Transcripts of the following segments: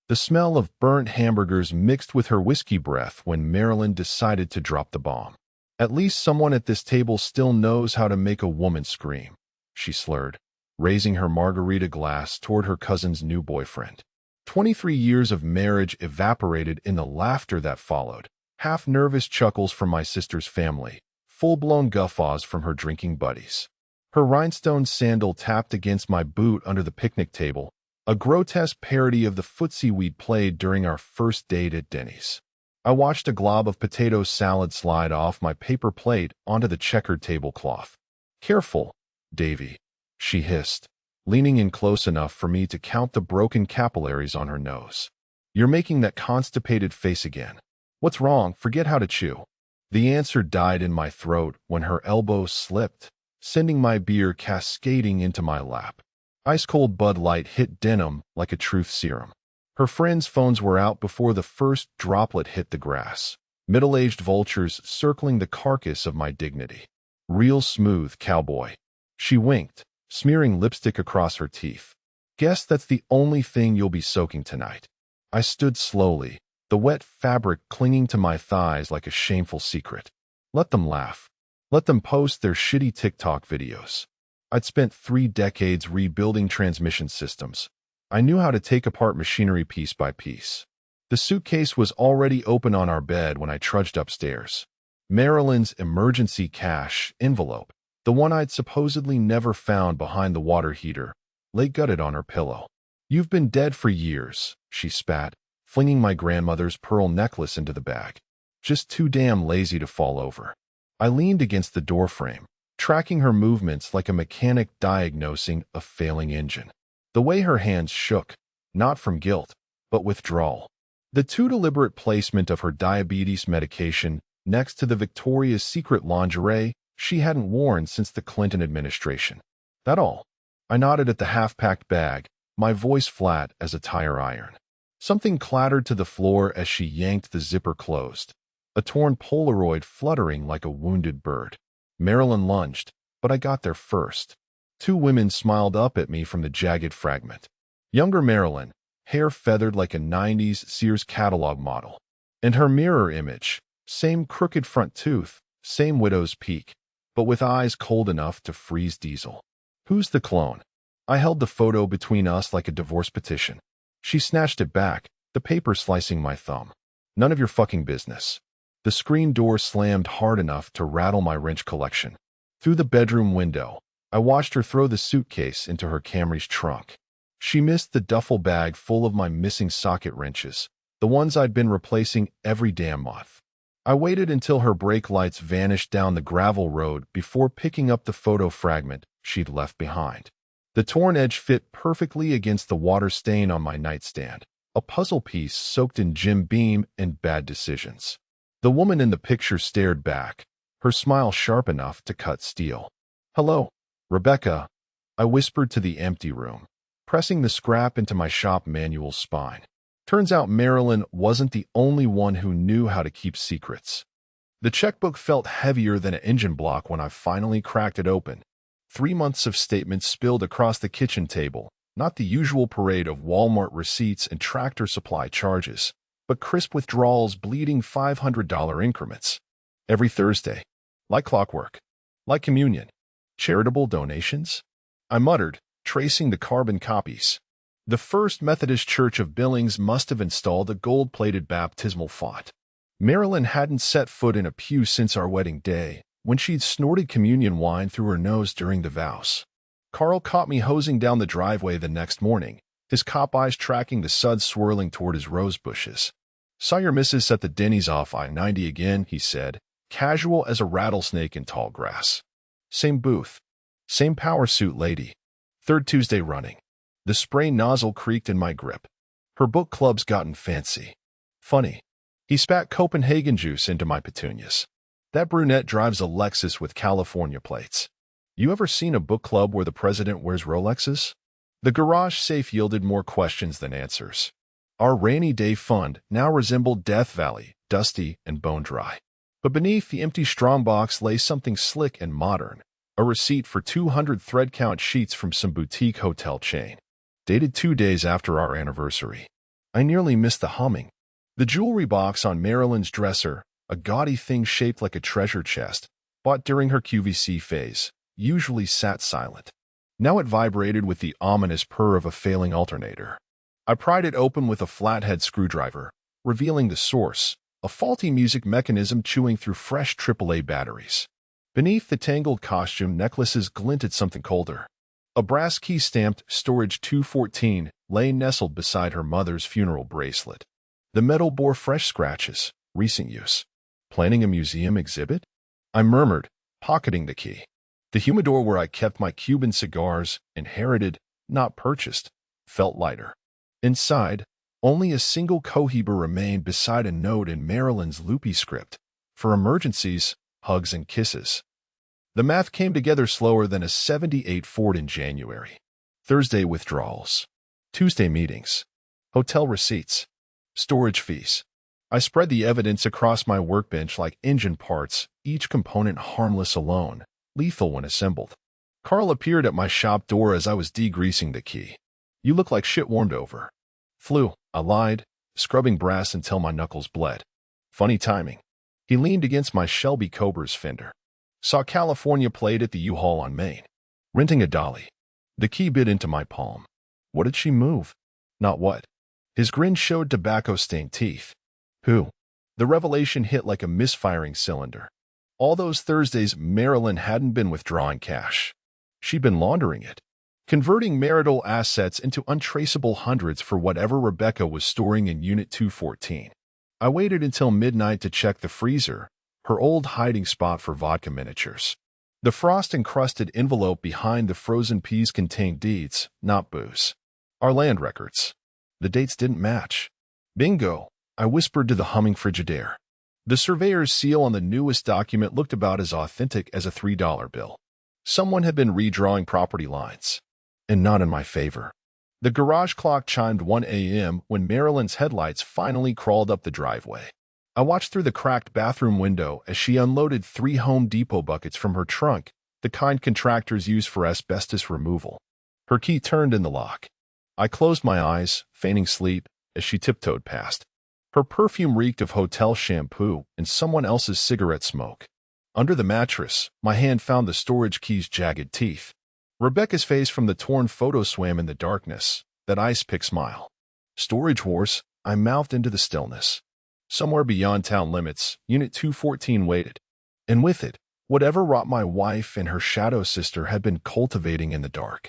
The smell of burnt hamburgers mixed with her whiskey breath when Marilyn decided to drop the bomb. At least someone at this table still knows how to make a woman scream, she slurred, raising her margarita glass toward her cousin's new boyfriend. 23 years of marriage evaporated in the laughter that followed. Half-nervous chuckles from my sister's family, full-blown guffaws from her drinking buddies. Her rhinestone sandal tapped against my boot under the picnic table, a grotesque parody of the footsie we'd played during our first date at Denny's. I watched a glob of potato salad slide off my paper plate onto the checkered tablecloth. "Careful, Davy," she hissed, leaning in close enough for me to count the broken capillaries on her nose. "You're making that constipated face again. What's wrong? Forget how to chew." The answer died in my throat when her elbow slipped, sending my beer cascading into my lap. Ice-cold Bud Light hit denim like a truth serum. Her friends' phones were out before the first droplet hit the grass. Middle-aged vultures circling the carcass of my dignity. "Real smooth, cowboy." She winked, smearing lipstick across her teeth. "Guess that's the only thing you'll be soaking tonight." I stood slowly, the wet fabric clinging to my thighs like a shameful secret. Let them laugh. Let them post their shitty TikTok videos. I'd spent 3 decades rebuilding transmission systems. I knew how to take apart machinery piece by piece. The suitcase was already open on our bed when I trudged upstairs. Marilyn's emergency cash envelope, the one I'd supposedly never found behind the water heater, lay gutted on her pillow. "You've been dead for years," she spat, flinging my grandmother's pearl necklace into the bag. "Just too damn lazy to fall over." I leaned against the doorframe, tracking her movements like a mechanic diagnosing a failing engine. The way her hands shook, not from guilt, but withdrawal. The too deliberate placement of her diabetes medication next to the Victoria's Secret lingerie she hadn't worn since the Clinton administration. That all? I nodded at the half-packed bag, my voice flat as a tire iron. Something clattered to the floor as she yanked the zipper closed, a torn Polaroid fluttering like a wounded bird. Marilyn lunged, but I got there first. 2 women smiled up at me from the jagged fragment. Younger Marilyn, hair feathered like a 90s Sears catalog model. And her mirror image, same crooked front tooth, same widow's peak, but with eyes cold enough to freeze diesel. "Who's the clone?" I held the photo between us like a divorce petition. She snatched it back, the paper slicing my thumb. "None of your fucking business." The screen door slammed hard enough to rattle my wrench collection. Through the bedroom window, I watched her throw the suitcase into her Camry's trunk. She missed the duffel bag full of my missing socket wrenches, the ones I'd been replacing every damn month. I waited until her brake lights vanished down the gravel road before picking up the photo fragment she'd left behind. The torn edge fit perfectly against the water stain on my nightstand, a puzzle piece soaked in Jim Beam and bad decisions. The woman in the picture stared back, her smile sharp enough to cut steel. "Hello, Rebecca," I whispered to the empty room, pressing the scrap into my shop manual's spine. Turns out Marilyn wasn't the only one who knew how to keep secrets. The checkbook felt heavier than an engine block when I finally cracked it open. 3 months of statements spilled across the kitchen table, not the usual parade of Walmart receipts and Tractor Supply charges, but crisp withdrawals bleeding $500 increments. Every Thursday. Like clockwork. Like communion. Charitable donations? I muttered, tracing the carbon copies. The First Methodist Church of Billings must have installed a gold-plated baptismal font. Marilyn hadn't set foot in a pew since our wedding day, when she'd snorted communion wine through her nose during the vows. Carl caught me hosing down the driveway the next morning, his cop eyes tracking the suds swirling toward his rose bushes. "Saw your missus at the Denny's off I-90 again," he said, casual as a rattlesnake in tall grass. "Same booth. Same power suit lady. 3rd Tuesday running." The spray nozzle creaked in my grip. Her book club's gotten fancy. Funny. He spat Copenhagen juice into my petunias. "That brunette drives a Lexus with California plates. You ever seen a book club where the president wears Rolexes?" The garage safe yielded more questions than answers. Our rainy day fund now resembled Death Valley, dusty and bone dry. But beneath the empty strongbox lay something slick and modern, a receipt for 200 thread count sheets from some boutique hotel chain. Dated 2 days after our anniversary. I nearly missed the humming. The jewelry box on Marilyn's dresser, a gaudy thing shaped like a treasure chest, bought during her QVC phase, usually sat silent. Now it vibrated with the ominous purr of a failing alternator. I pried it open with a flathead screwdriver, revealing the source, a faulty music mechanism chewing through fresh AAA batteries. Beneath the tangled costume necklaces glinted something colder. A brass key stamped Storage 214 lay nestled beside her mother's funeral bracelet. The metal bore fresh scratches, recent use. Planning a museum exhibit? I murmured, pocketing the key. The humidor where I kept my Cuban cigars, inherited, not purchased, felt lighter. Inside, only a single cohiba remained beside a note in Marilyn's loopy script. For emergencies, hugs and kisses. The math came together slower than a 78 Ford in January. Thursday withdrawals. Tuesday meetings. Hotel receipts. Storage fees. I spread the evidence across my workbench like engine parts, each component harmless alone, lethal when assembled. Carl appeared at my shop door as I was degreasing the key. You look like shit warmed over. Flu, I lied, scrubbing brass until my knuckles bled. Funny timing. He leaned against my Shelby Cobra's fender. Saw California played at the U-Haul on Main. Renting a dolly. The key bit into my palm. What did she move? Not what. His grin showed tobacco-stained teeth. Who? The revelation hit like a misfiring cylinder. All those Thursdays, Marilyn hadn't been withdrawing cash. She'd been laundering it. Converting marital assets into untraceable hundreds for whatever Rebecca was storing in Unit 214. I waited until midnight to check the freezer, her old hiding spot for vodka miniatures. The frost-encrusted envelope behind the frozen peas contained deeds, not booze. Our land records. The dates didn't match. Bingo, I whispered to the humming Frigidaire. The surveyor's seal on the newest document looked about as authentic as a $3 bill. Someone had been redrawing property lines. And not in my favor. The garage clock chimed 1 a.m. when Marilyn's headlights finally crawled up the driveway. I watched through the cracked bathroom window as she unloaded 3 Home Depot buckets from her trunk, the kind contractors use for asbestos removal. Her key turned in the lock. I closed my eyes, feigning sleep, as she tiptoed past. Her perfume reeked of hotel shampoo and someone else's cigarette smoke. Under the mattress, my hand found the storage key's jagged teeth. Rebecca's face from the torn photo swam in the darkness, that ice-pick smile. Storage wars, I mouthed into the stillness. Somewhere beyond town limits, Unit 214 waited. And with it, whatever rot my wife and her shadow sister had been cultivating in the dark.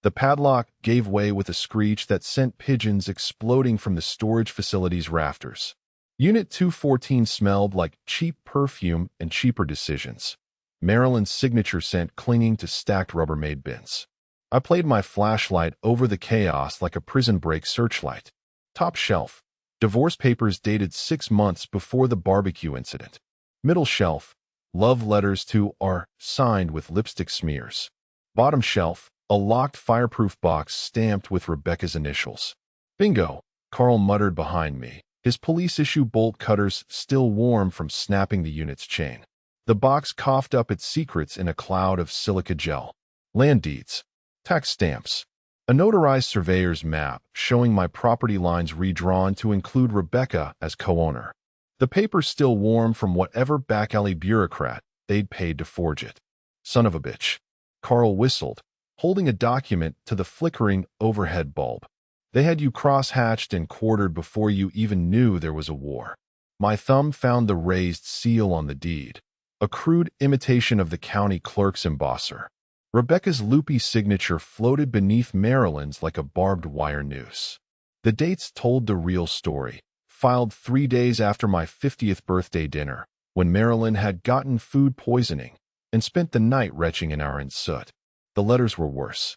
The padlock gave way with a screech that sent pigeons exploding from the storage facility's rafters. Unit 214 smelled like cheap perfume and cheaper decisions. Marilyn's signature scent clinging to stacked Rubbermaid bins. I played my flashlight over the chaos like a prison break searchlight. Top shelf. Divorce papers dated 6 months before the barbecue incident. Middle shelf. Love letters to R signed with lipstick smears. Bottom shelf. A locked fireproof box stamped with Rebecca's initials. Bingo, Carl muttered behind me, his police-issue bolt cutters still warm from snapping the unit's chain. The box coughed up its secrets in a cloud of silica gel. Land deeds. Tax stamps. A notarized surveyor's map showing my property lines redrawn to include Rebecca as co-owner. The paper still warm from whatever back-alley bureaucrat they'd paid to forge it. Son of a bitch. Carl whistled, holding a document to the flickering overhead bulb. They had you cross-hatched and quartered before you even knew there was a war. My thumb found the raised seal on the deed, a crude imitation of the county clerk's embosser. Rebecca's loopy signature floated beneath Marilyn's like a barbed wire noose. The dates told the real story, filed 3 days after my 50th birthday dinner, when Marilyn had gotten food poisoning and spent the night retching in our soot. The letters were worse.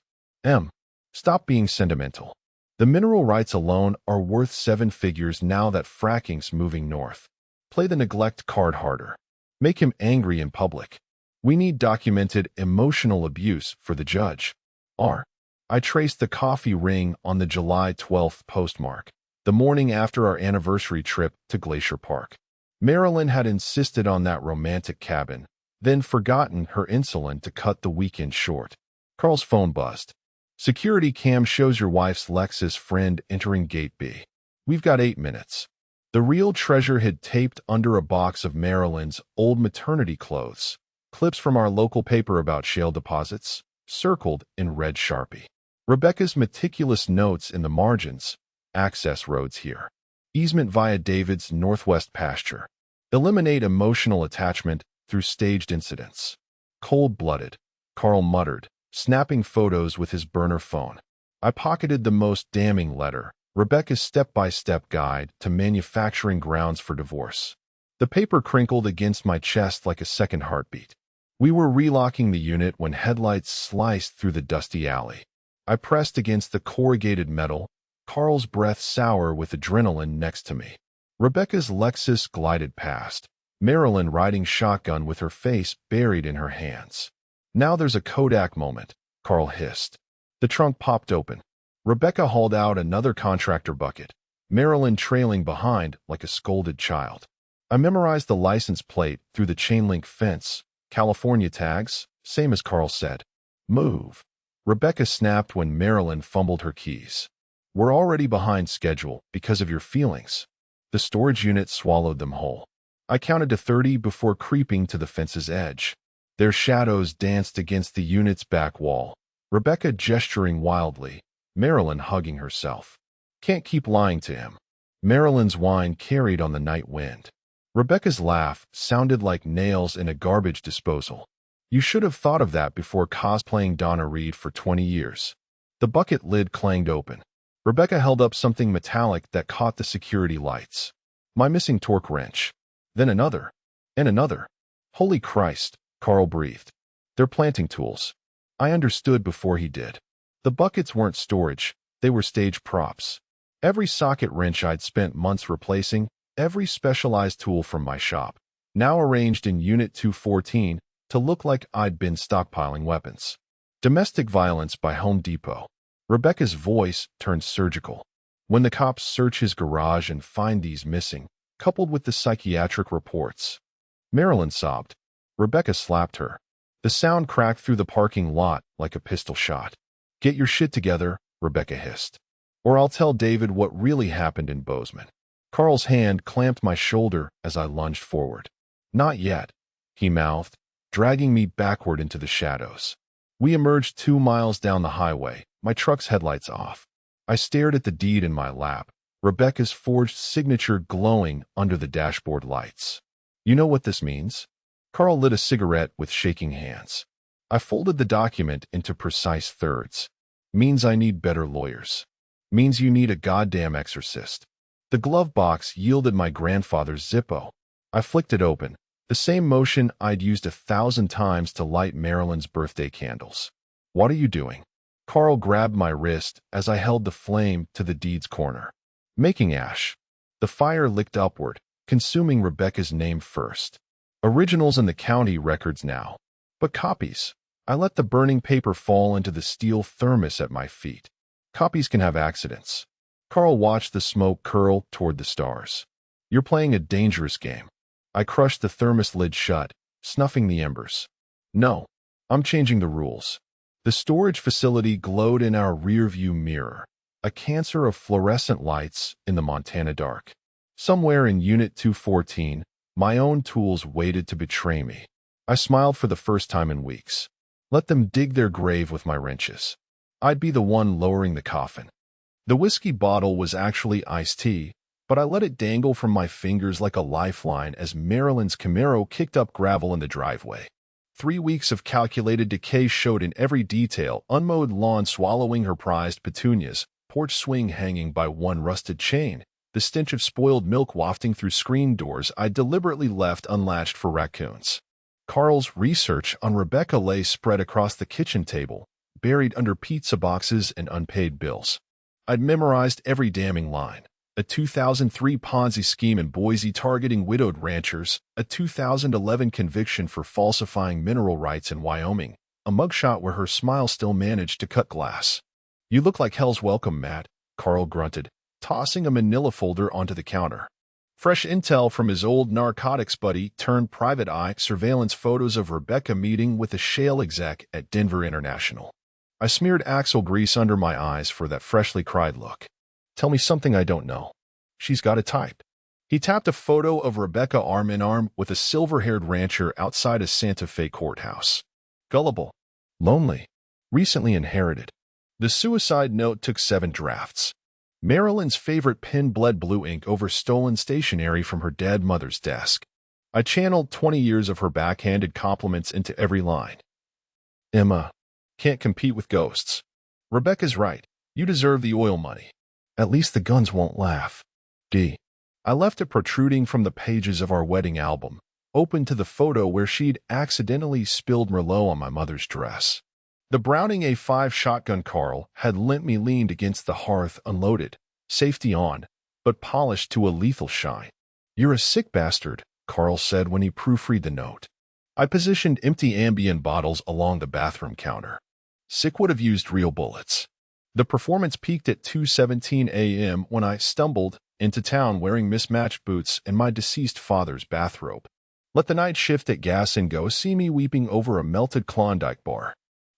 Stop being sentimental. The mineral rights alone are worth 7 figures now that fracking's moving north. Play the neglect card harder. Make him angry in public. We need documented emotional abuse for the judge. I traced the coffee ring on the July 12th postmark, the morning after our anniversary trip to Glacier Park. Marilyn had insisted on that romantic cabin, then forgotten her insulin to cut the weekend short. Carl's phone buzzed. Security cam shows your wife's Lexus friend entering Gate B. We've got 8 minutes. The real treasure hid taped under a box of Marilyn's old maternity clothes, clips from our local paper about shale deposits, circled in red Sharpie. Rebecca's meticulous notes in the margins: access roads here. Easement via David's northwest pasture. Eliminate emotional attachment through staged incidents. Cold-blooded, Carl muttered, snapping photos with his burner phone. I pocketed the most damning letter: Rebecca's step-by-step guide to manufacturing grounds for divorce. The paper crinkled against my chest like a second heartbeat. We were relocking the unit when headlights sliced through the dusty alley. I pressed against the corrugated metal, Carl's breath sour with adrenaline next to me. Rebecca's Lexus glided past, Marilyn riding shotgun with her face buried in her hands. Now there's a Kodak moment, Carl hissed. The trunk popped open. Rebecca hauled out another contractor bucket, Marilyn trailing behind like a scolded child. I memorized the license plate through the chain-link fence, California tags, same as Carl said. Move. Rebecca snapped when Marilyn fumbled her keys. We're already behind schedule because of your feelings. The storage unit swallowed them whole. I counted to 30 before creeping to the fence's edge. Their shadows danced against the unit's back wall, Rebecca gesturing wildly, Marilyn hugging herself. Can't keep lying to him. Marilyn's whine carried on the night wind. Rebecca's laugh sounded like nails in a garbage disposal. You should have thought of that before cosplaying Donna Reed for 20 years. The bucket lid clanged open. Rebecca held up something metallic that caught the security lights. My missing torque wrench. Then another. And another. Holy Christ, Carl breathed. They're planting tools. I understood before he did. The buckets weren't storage, they were stage props. Every socket wrench I'd spent months replacing, every specialized tool from my shop, now arranged in Unit 214 to look like I'd been stockpiling weapons. Domestic violence by Home Depot. Rebecca's voice turned surgical. When the cops search his garage and find these missing, coupled with the psychiatric reports. Marilyn sobbed. Rebecca slapped her. The sound cracked through the parking lot like a pistol shot. Get your shit together, Rebecca hissed. Or I'll tell David what really happened in Bozeman. Carl's hand clamped my shoulder as I lunged forward. Not yet, he mouthed, dragging me backward into the shadows. We emerged 2 miles down the highway, my truck's headlights off. I stared at the deed in my lap, Rebecca's forged signature glowing under the dashboard lights. You know what this means? Carl lit a cigarette with shaking hands. I folded the document into precise thirds. Means I need better lawyers. Means you need a goddamn exorcist. The glove box yielded my grandfather's Zippo. I flicked it open, the same motion I'd used 1,000 times to light Marilyn's birthday candles. What are you doing? Carl grabbed my wrist as I held the flame to the deed's corner. Making ash. The fire licked upward, consuming Rebecca's name first. Originals in the county records now. But copies. I let the burning paper fall into the steel thermos at my feet. Copies can have accidents. Carl watched the smoke curl toward the stars. You're playing a dangerous game. I crushed the thermos lid shut, snuffing the embers. No, I'm changing the rules. The storage facility glowed in our rearview mirror, a cancer of fluorescent lights in the Montana dark. Somewhere in Unit 214, my own tools waited to betray me. I smiled for the first time in weeks. Let them dig their grave with my wrenches. I'd be the one lowering the coffin. The whiskey bottle was actually iced tea, but I let it dangle from my fingers like a lifeline as Marilyn's Camaro kicked up gravel in the driveway. 3 weeks of calculated decay showed in every detail: unmowed lawn swallowing her prized petunias, porch swing hanging by one rusted chain, the stench of spoiled milk wafting through screen doors I'd deliberately left unlatched for raccoons. Carl's research on Rebecca lay spread across the kitchen table, buried under pizza boxes and unpaid bills. I'd memorized every damning line. A 2003 Ponzi scheme in Boise targeting widowed ranchers, a 2011 conviction for falsifying mineral rights in Wyoming, a mugshot where her smile still managed to cut glass. You look like hell's welcome, Matt, Carl grunted, tossing a manila folder onto the counter. Fresh intel from his old narcotics buddy turned private eye surveillance photos of Rebecca meeting with a shale exec at Denver International. I smeared axle grease under my eyes for that freshly cried look. Tell me something I don't know. She's got it typed. He tapped a photo of Rebecca arm in arm with a silver-haired rancher outside a Santa Fe courthouse. Gullible. Lonely. Recently inherited. The suicide note took 7 drafts. Marilyn's favorite pen bled blue ink over stolen stationery from her dead mother's desk. I channeled 20 years of her backhanded compliments into every line. Emma. Can't compete with ghosts. Rebecca's right. You deserve the oil money. At least the guns won't laugh. D. I left it protruding from the pages of our wedding album, open to the photo where she'd accidentally spilled Merlot on my mother's dress. The Browning A5 shotgun Carl had lent me leaned against the hearth unloaded, safety on, but polished to a lethal shine. You're a sick bastard, Carl said when he proofread the note. I positioned empty Ambien bottles along the bathroom counter. Sick would have used real bullets. The performance peaked at 2:17 a.m. when I stumbled into town wearing mismatched boots and my deceased father's bathrobe. Let the night shift at Gas and Go see me weeping over a melted Klondike bar.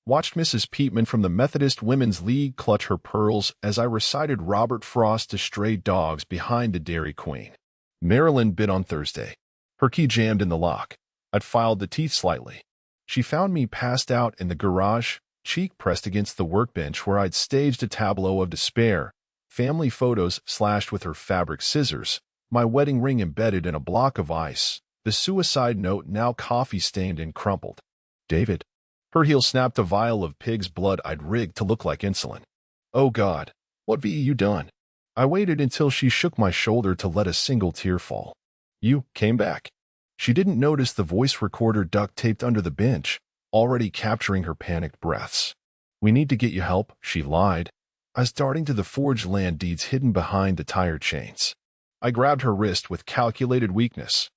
Watched Mrs. Peatman from the Methodist Women's League clutch her pearls as I recited Robert Frost to stray dogs behind the Dairy Queen. Marilyn bit on Thursday. Her key jammed in the lock. I'd filed the teeth slightly. She found me passed out in the garage, cheek pressed against the workbench where I'd staged a tableau of despair, family photos slashed with her fabric scissors, my wedding ring embedded in a block of ice, the suicide note now coffee-stained and crumpled. David. Her heel snapped a vial of pig's blood I'd rigged to look like insulin. Oh God, what have you done? I waited until she shook my shoulder to let a single tear fall. You came back. She didn't notice the voice recorder duct-taped under the bench, already capturing her panicked breaths. We need to get you help, she lied. I was darting to the forged land deeds hidden behind the tire chains. I grabbed her wrist with calculated weakness.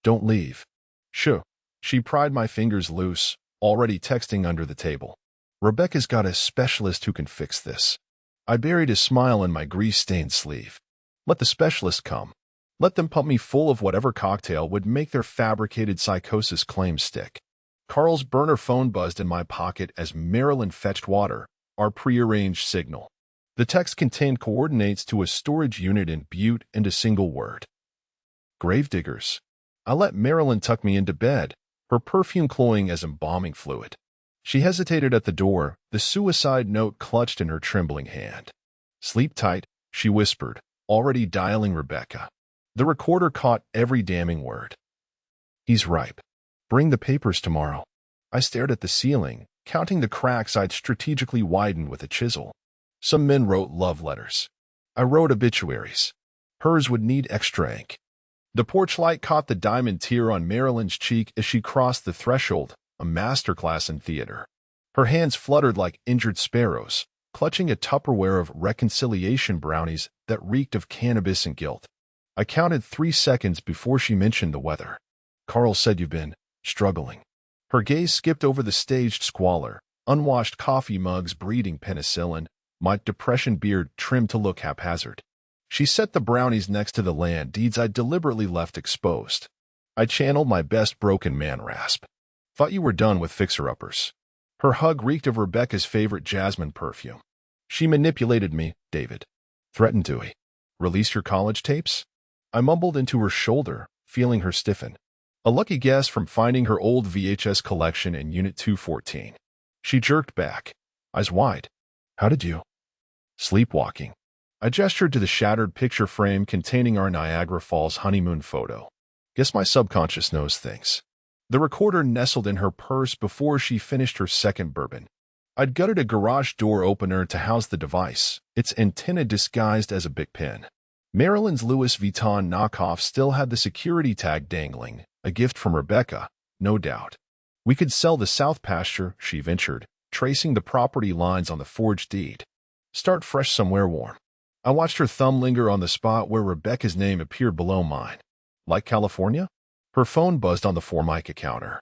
Don't leave. Shoo. She pried my fingers loose, already texting under the table. Rebecca's got a specialist who can fix this. I buried a smile in my grease-stained sleeve. Let the specialist come. Let them pump me full of whatever cocktail would make their fabricated psychosis claims stick. Carl's burner phone buzzed in my pocket as Marilyn fetched water, our prearranged signal. The text contained coordinates to a storage unit in Butte and a single word. Gravediggers. I let Marilyn tuck me into bed, her perfume cloying as embalming fluid. She hesitated at the door, the suicide note clutched in her trembling hand. Sleep tight, she whispered, already dialing Rebecca. The recorder caught every damning word. He's ripe. Bring the papers tomorrow. I stared at the ceiling, counting the cracks I'd strategically widened with a chisel. Some men wrote love letters. I wrote obituaries. Hers would need extra ink. The porch light caught the diamond tear on Marilyn's cheek as she crossed the threshold, a masterclass in theater. Her hands fluttered like injured sparrows, clutching a Tupperware of reconciliation brownies that reeked of cannabis and guilt. I counted 3 seconds before she mentioned the weather. Carl said you've been struggling. Her gaze skipped over the staged squalor, unwashed coffee mugs breeding penicillin, my depression beard trimmed to look haphazard. She set the brownies next to the land deeds I'd deliberately left exposed. I channeled my best broken man rasp. Thought you were done with fixer-uppers. Her hug reeked of Rebecca's favorite jasmine perfume. She manipulated me, David. Threatened Dewey. Release your college tapes? I mumbled into her shoulder, feeling her stiffen. A lucky guess from finding her old VHS collection in Unit 214. She jerked back, eyes wide. How did you? Sleepwalking. I gestured to the shattered picture frame containing our Niagara Falls honeymoon photo. Guess my subconscious knows things. The recorder nestled in her purse before she finished her second bourbon. I'd gutted a garage door opener to house the device, its antenna disguised as a Bic pen. Marilyn's Louis Vuitton knockoff still had the security tag dangling, a gift from Rebecca, no doubt. We could sell the south pasture, she ventured, tracing the property lines on the forged deed. Start fresh somewhere warm. I watched her thumb linger on the spot where Rebecca's name appeared below mine. Like California? Her phone buzzed on the Formica counter.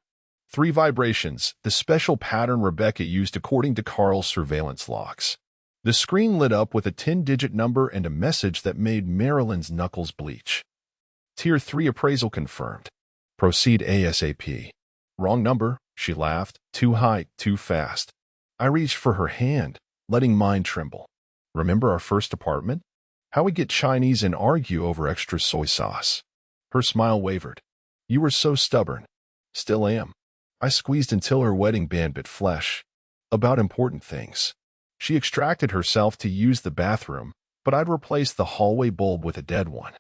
3 vibrations, the special pattern Rebecca used according to Carl's surveillance logs. The screen lit up with a 10-digit number and a message that made Marilyn's knuckles bleach. Tier 3 appraisal confirmed. Proceed ASAP. Wrong number, she laughed. Too high, too fast. I reached for her hand, letting mine tremble. Remember our first apartment? How we get Chinese and argue over extra soy sauce. Her smile wavered. You were so stubborn. Still am. I squeezed until her wedding band bit flesh. About important things. She extracted herself to use the bathroom, but I'd replaced the hallway bulb with a dead one.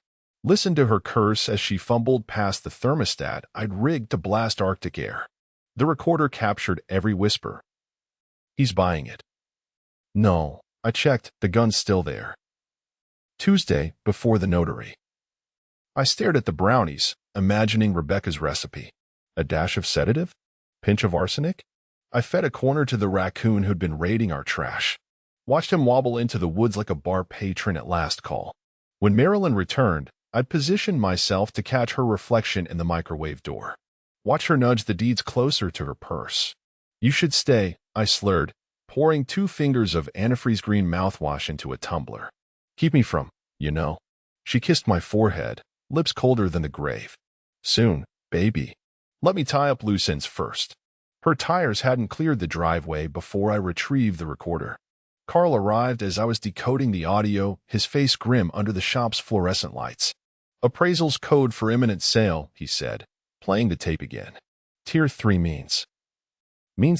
Listen to her curse as she fumbled past the thermostat I'd rigged to blast Arctic air. The recorder captured every whisper. He's buying it. No, I checked, the gun's still there. Tuesday, before the notary. I stared at the brownies, imagining Rebecca's recipe. A dash of sedative? Pinch of arsenic? I fed a corner to the raccoon who'd been raiding our trash. Watched him wobble into the woods like a bar patron at last call. When Marilyn returned, I'd positioned myself to catch her reflection in the microwave door. Watch her nudge the deeds closer to her purse. You should stay, I slurred, pouring 2 fingers of antifreeze green mouthwash into a tumbler. Keep me from, you know. She kissed my forehead, lips colder than the grave. Soon, baby. Let me tie up loose ends first. Her tires hadn't cleared the driveway before I retrieved the recorder. Carl arrived as I was decoding the audio, his face grim under the shop's fluorescent lights. Appraisal's code for imminent sale, he said, playing the tape again. Tier 3 means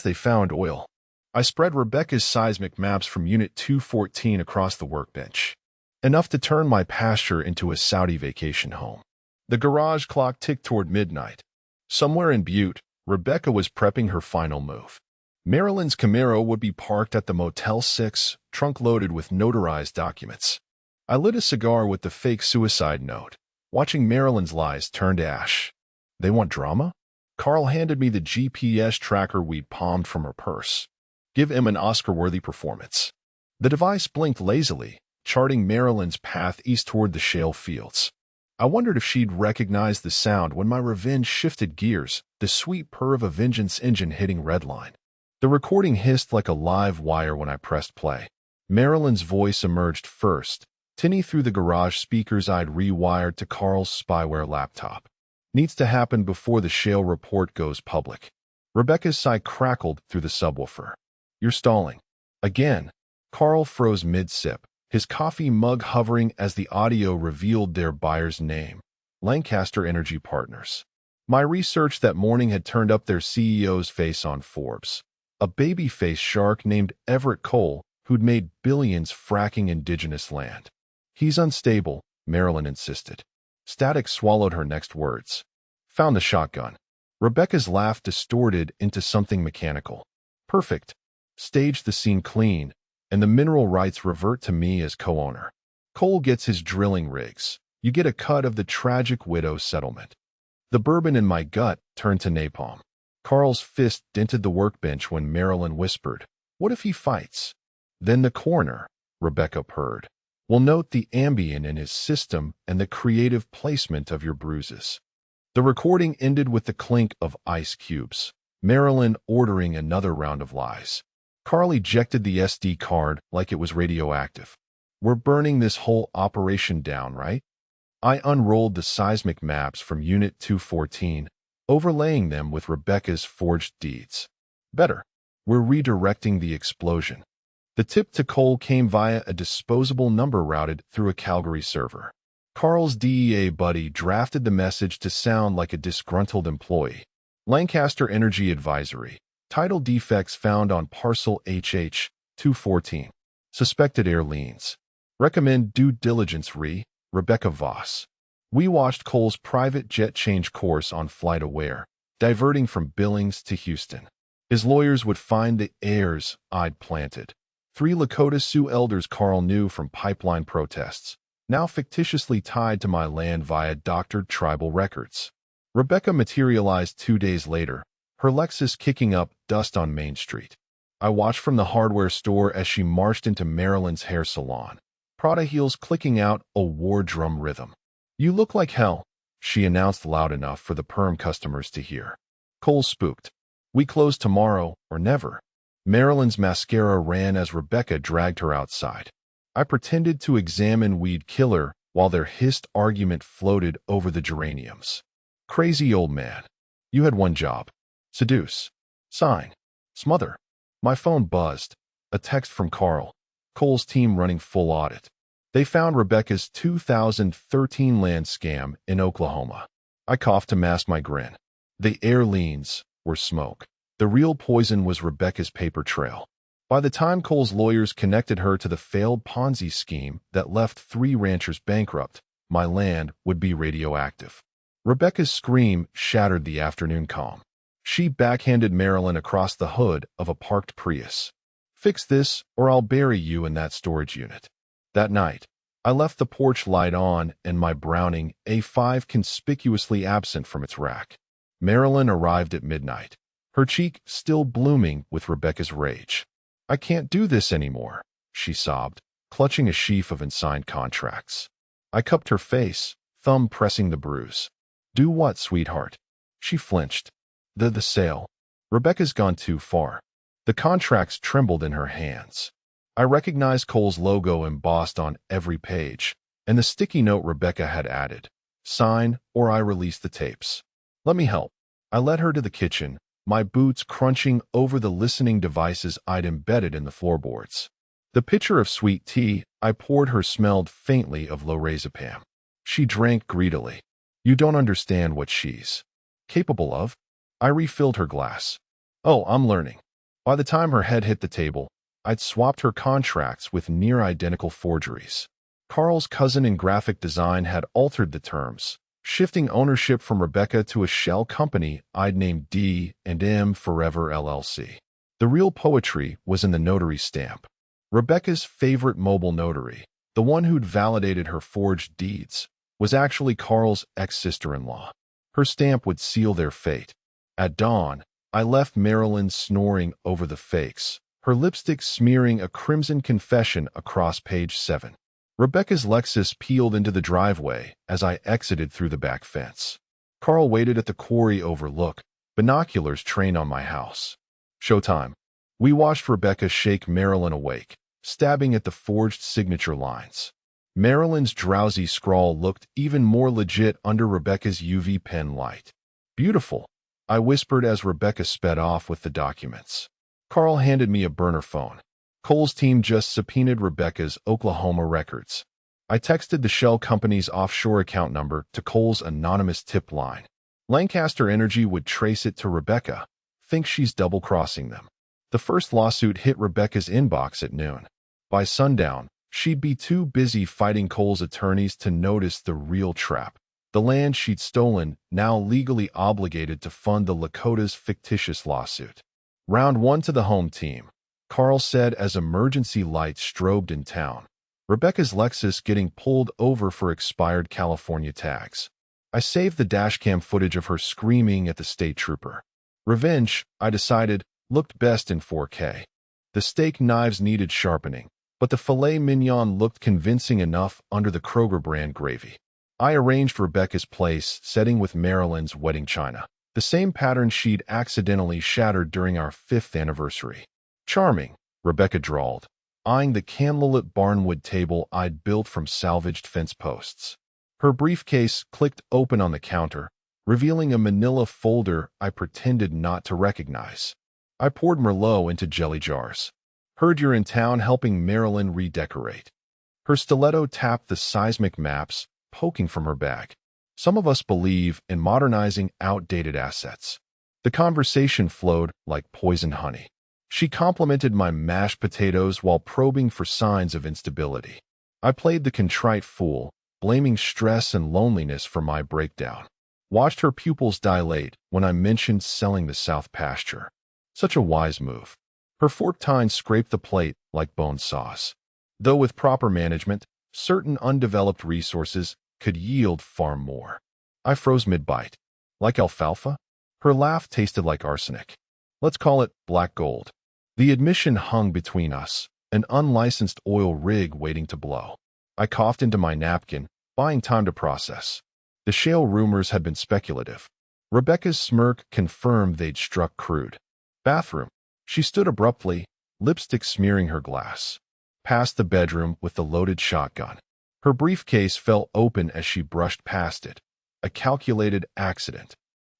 they found oil. I spread Rebecca's seismic maps from Unit 214 across the workbench. Enough to turn my pasture into a Saudi vacation home. The garage clock ticked toward midnight. Somewhere in Butte, Rebecca was prepping her final move. Marilyn's Camaro would be parked at the Motel 6, trunk loaded with notarized documents. I lit a cigar with the fake suicide note, watching Marilyn's lies turn to ash. They want drama? Carl handed me the GPS tracker we'd palmed from her purse. Give him an Oscar-worthy performance. The device blinked lazily, charting Marilyn's path east toward the shale fields. I wondered if she'd recognize the sound when my revenge shifted gears, the sweet purr of a vengeance engine hitting redline. The recording hissed like a live wire when I pressed play. Marilyn's voice emerged first, tinny through the garage speakers I'd rewired to Carl's spyware laptop. Needs to happen before the shale report goes public. Rebecca's sigh crackled through the subwoofer. You're stalling. Again. Carl froze mid-sip, his coffee mug hovering as the audio revealed their buyer's name, Lancaster Energy Partners. My research that morning had turned up their CEO's face on Forbes. A baby-faced shark named Everett Cole, who'd made billions fracking indigenous land. He's unstable, Marilyn insisted. Static swallowed her next words. Found the shotgun. Rebecca's laugh distorted into something mechanical. Perfect. Staged the scene clean, and the mineral rights revert to me as co-owner. Cole gets his drilling rigs. You get a cut of the tragic widow settlement. The bourbon in my gut turned to napalm. Carl's fist dented the workbench when Marilyn whispered, What if he fights? Then the coroner, Rebecca purred, will note the Ambien in his system and the creative placement of your bruises. The recording ended with the clink of ice cubes, Marilyn ordering another round of lies. Carl ejected the SD card like it was radioactive. We're burning this whole operation down, right? I unrolled the seismic maps from Unit 214, overlaying them with Rebecca's forged deeds. Better. We're redirecting the explosion. The tip to Cole came via a disposable number routed through a Calgary server. Carl's DEA buddy drafted the message to sound like a disgruntled employee. Lancaster Energy Advisory. Title defects found on parcel HH 214. Suspected air liens. Recommend due diligence Rebecca Voss. We watched Cole's private jet change course on Flight Aware, diverting from Billings to Houston. His lawyers would find the heirs I'd planted. 3 Lakota Sioux elders Carl knew from pipeline protests, now fictitiously tied to my land via doctored tribal records. Rebecca materialized 2 days later, her Lexus kicking up dust on Main Street. I watched from the hardware store as she marched into Marilyn's hair salon, Prada heels clicking out a war drum rhythm. You look like hell, she announced loud enough for the perm customers to hear. Cole spooked. We close tomorrow or never. Marilyn's mascara ran as Rebecca dragged her outside. I pretended to examine Weed Killer while their hissed argument floated over the geraniums. Crazy old man. You had one job. Seduce. Sign. Smother. My phone buzzed. A text from Carl. Cole's team running full audit. They found Rebecca's 2013 land scam in Oklahoma. I coughed to mask my grin. The airlines were smoke. The real poison was Rebecca's paper trail. By the time Cole's lawyers connected her to the failed Ponzi scheme that left 3 ranchers bankrupt, my land would be radioactive. Rebecca's scream shattered the afternoon calm. She backhanded Marilyn across the hood of a parked Prius. "Fix this, or I'll bury you in that storage unit." That night, I left the porch light on and my Browning A5 conspicuously absent from its rack. Marilyn arrived at midnight, her cheek still blooming with Rebecca's rage. "I can't do this anymore," she sobbed, clutching a sheaf of unsigned contracts. I cupped her face, thumb pressing the bruise. "Do what, sweetheart?" She flinched. The sale. Rebecca's gone too far." The contracts trembled in her hands. I recognized Cole's logo embossed on every page, and the sticky note Rebecca had added. "Sign, or I release the tapes." "Let me help." I led her to the kitchen, my boots crunching over the listening devices I'd embedded in the floorboards. The pitcher of sweet tea I poured her smelled faintly of lorazepam. She drank greedily. "You don't understand what she's capable of." I refilled her glass. "Oh, I'm learning." By the time her head hit the table, I'd swapped her contracts with near-identical forgeries. Carl's cousin in graphic design had altered the terms, shifting ownership from Rebecca to a shell company I'd named D&M Forever LLC. The real poetry was in the notary stamp. Rebecca's favorite mobile notary, the one who'd validated her forged deeds, was actually Carl's ex-sister-in-law. Her stamp would seal their fate. At dawn, I left Marilyn snoring over the fakes, her lipstick smearing a crimson confession across page 7. Rebecca's Lexus peeled into the driveway as I exited through the back fence. Carl waited at the quarry overlook, binoculars trained on my house. Showtime. We watched Rebecca shake Marilyn awake, stabbing at the forged signature lines. Marilyn's drowsy scrawl looked even more legit under Rebecca's UV pen light. "Beautiful," I whispered as Rebecca sped off with the documents. Carl handed me a burner phone. Cole's team just subpoenaed Rebecca's Oklahoma records. I texted the shell company's offshore account number to Cole's anonymous tip line. Lancaster Energy would trace it to Rebecca. Think she's double-crossing them. The first lawsuit hit Rebecca's inbox at noon. By sundown, she'd be too busy fighting Cole's attorneys to notice the real trap. The land she'd stolen, now legally obligated to fund the Lakota's fictitious lawsuit. "Round 1 to the home team," Carl said as emergency lights strobed in town. Rebecca's Lexus getting pulled over for expired California tags. I saved the dashcam footage of her screaming at the state trooper. Revenge, I decided, looked best in 4K. The steak knives needed sharpening, but the filet mignon looked convincing enough under the Kroger brand gravy. I arranged Rebecca's place, setting with Marilyn's wedding china, the same pattern she'd accidentally shattered during our 5th anniversary. "Charming," Rebecca drawled, eyeing the candlelit barnwood table I'd built from salvaged fence posts. Her briefcase clicked open on the counter, revealing a manila folder I pretended not to recognize. I poured Merlot into jelly jars. "Heard you're in town helping Marilyn redecorate." Her stiletto tapped the seismic maps, poking from her bag. "Some of us believe in modernizing outdated assets." The conversation flowed like poisoned honey. She complimented my mashed potatoes while probing for signs of instability. I played the contrite fool, blaming stress and loneliness for my breakdown. Watched her pupils dilate when I mentioned selling the South pasture. Such a wise move. Her fork tines scraped the plate like bone saws. Though with proper management, certain undeveloped resources could yield far more. I froze mid-bite. "Like alfalfa?" Her laugh tasted like arsenic. "Let's call it black gold." The admission hung between us, an unlicensed oil rig waiting to blow. I coughed into my napkin, buying time to process. The shale rumors had been speculative. Rebecca's smirk confirmed they'd struck crude. "Bathroom." She stood abruptly, lipstick smearing her glass. Past the bedroom with the loaded shotgun. Her briefcase fell open as she brushed past it. A calculated accident.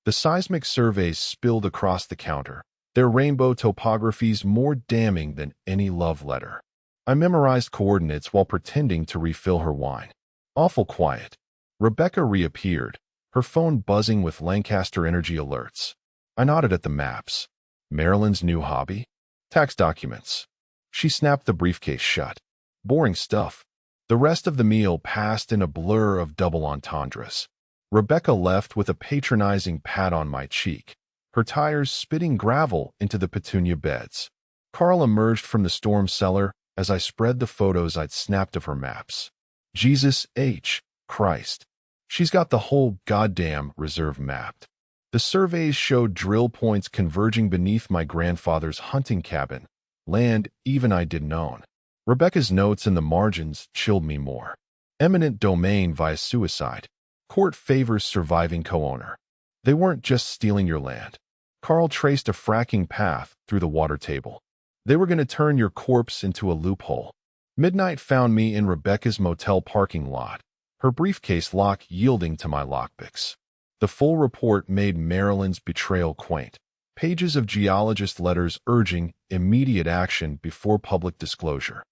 The seismic surveys spilled across the counter, their rainbow topographies more damning than any love letter. I memorized coordinates while pretending to refill her wine. Awful quiet. Rebecca reappeared, her phone buzzing with Lancaster Energy alerts. I nodded at the maps. Marilyn's new hobby? Tax documents. She snapped the briefcase shut. Boring stuff. The rest of the meal passed in a blur of double entendres. Rebecca left with a patronizing pat on my cheek, her tires spitting gravel into the petunia beds. Carl emerged from the storm cellar as I spread the photos I'd snapped of her maps. Jesus H. Christ. She's got the whole goddamn reserve mapped. The surveys showed drill points converging beneath my grandfather's hunting cabin, land even I didn't own. Rebecca's notes in the margins chilled me more. Eminent domain via suicide. Court favors surviving co-owner. They weren't just stealing your land. Carl traced a fracking path through the water table. They were going to turn your corpse into a loophole. Midnight found me in Rebecca's motel parking lot, her briefcase lock yielding to my lockpicks. The full report made Marilyn's betrayal quaint. Pages of geologist letters urging immediate action before public disclosure.